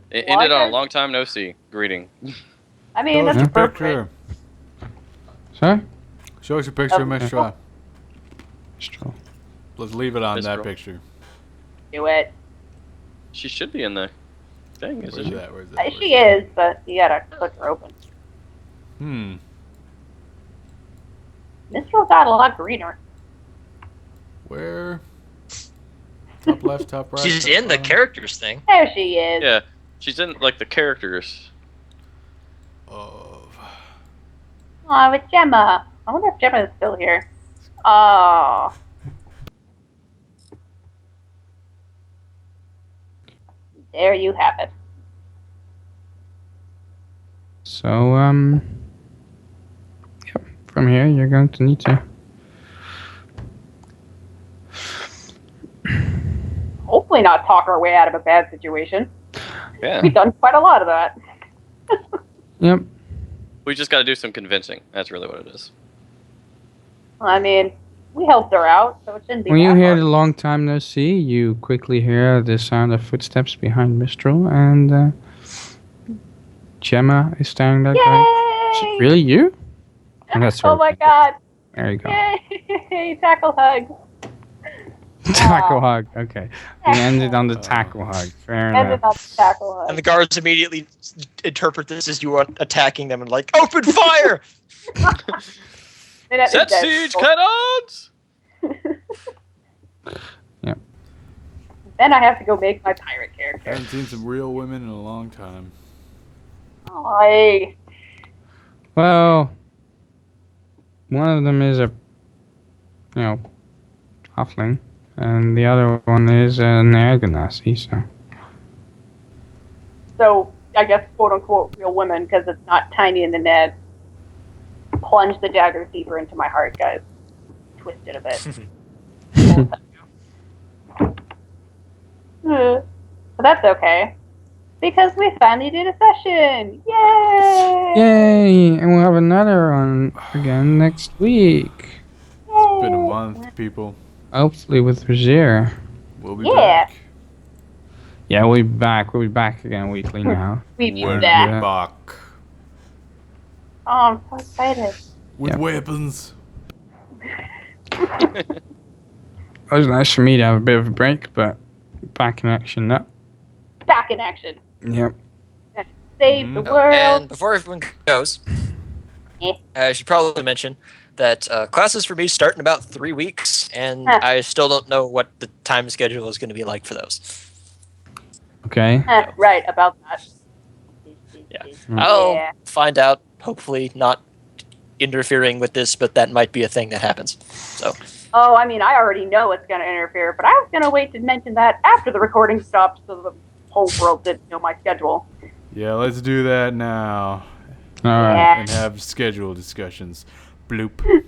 It ended on a long time no see. Greeting. I mean, Show us that's your appropriate. picture. Sorry? Show us your picture of Mistral. Mistral. Let's leave it on Mistral. that picture. Do it. She should be in the thing, isn't Where's she? that? Where's that? Where's She is, but you gotta click her open. that? Mistral got a lot greener. Where? Top left, top right. She's top in the bottom? characters thing. There she is. Yeah, she's in like the characters. Of. Oh, with Gemma. I wonder if Gemma is still here. Oh. There you have it. So, yep, from here you're going to need to Hopefully not talk our way out of a bad situation. Yeah. We've done quite a lot of that. Yep. We just got to do some convincing. That's really what it is. I mean, We helped her out, so it shouldn't be When you that hear hard. the long time no see, you quickly hear the sound of footsteps behind Mistral, and Gemma is standing there going, "Is it Yay! really you?" And that's Oh her. my god! There you go. Yay! Tackle hug. Tackle hug. Okay. We ended on the tackle hug. Fair Ended enough. on the tackle hug. And the guards immediately interpret this as you are attacking them and like, open fire! Nynette is Set dead. siege cannons! Yep. Then I have to go make my pirate I character. haven't seen some real women in a long time. Oh, Well, one of them is a, halfling, and the other one is an Agonasi, so. so I guess quote unquote real women because it's not tiny in the net. Plunge the dagger deeper into my heart, guys. Twist it a bit. But that's okay. Because we finally did a session! Yay! Yay! And we'll have another one again next week. It's been a month, people. Hopefully with Rosier. We'll be Yeah. back. Yeah, we'll be back. We'll be back again weekly now. We do We're that. back. Oh, I'm so excited. With Yep. weapons. It was nice for me to have a bit of a break, but back in action now. Back in action. Yep. Save the Mhm. world. And before everyone goes, Eh. I should probably mention that classes for me start in about 3 weeks, and Huh. I still don't know what the time schedule is going to be like for those. Okay. Right, about that. Yeah. Mm. I'll Yeah. find out, hopefully not interfering with this, but that might be a thing that happens. So, Oh, I mean, I already know it's going to interfere, but I was going to wait to mention that after the recording stopped so the whole world didn't know my schedule. Yeah, let's do that now. All right. Yeah. And have schedule discussions. Bloop.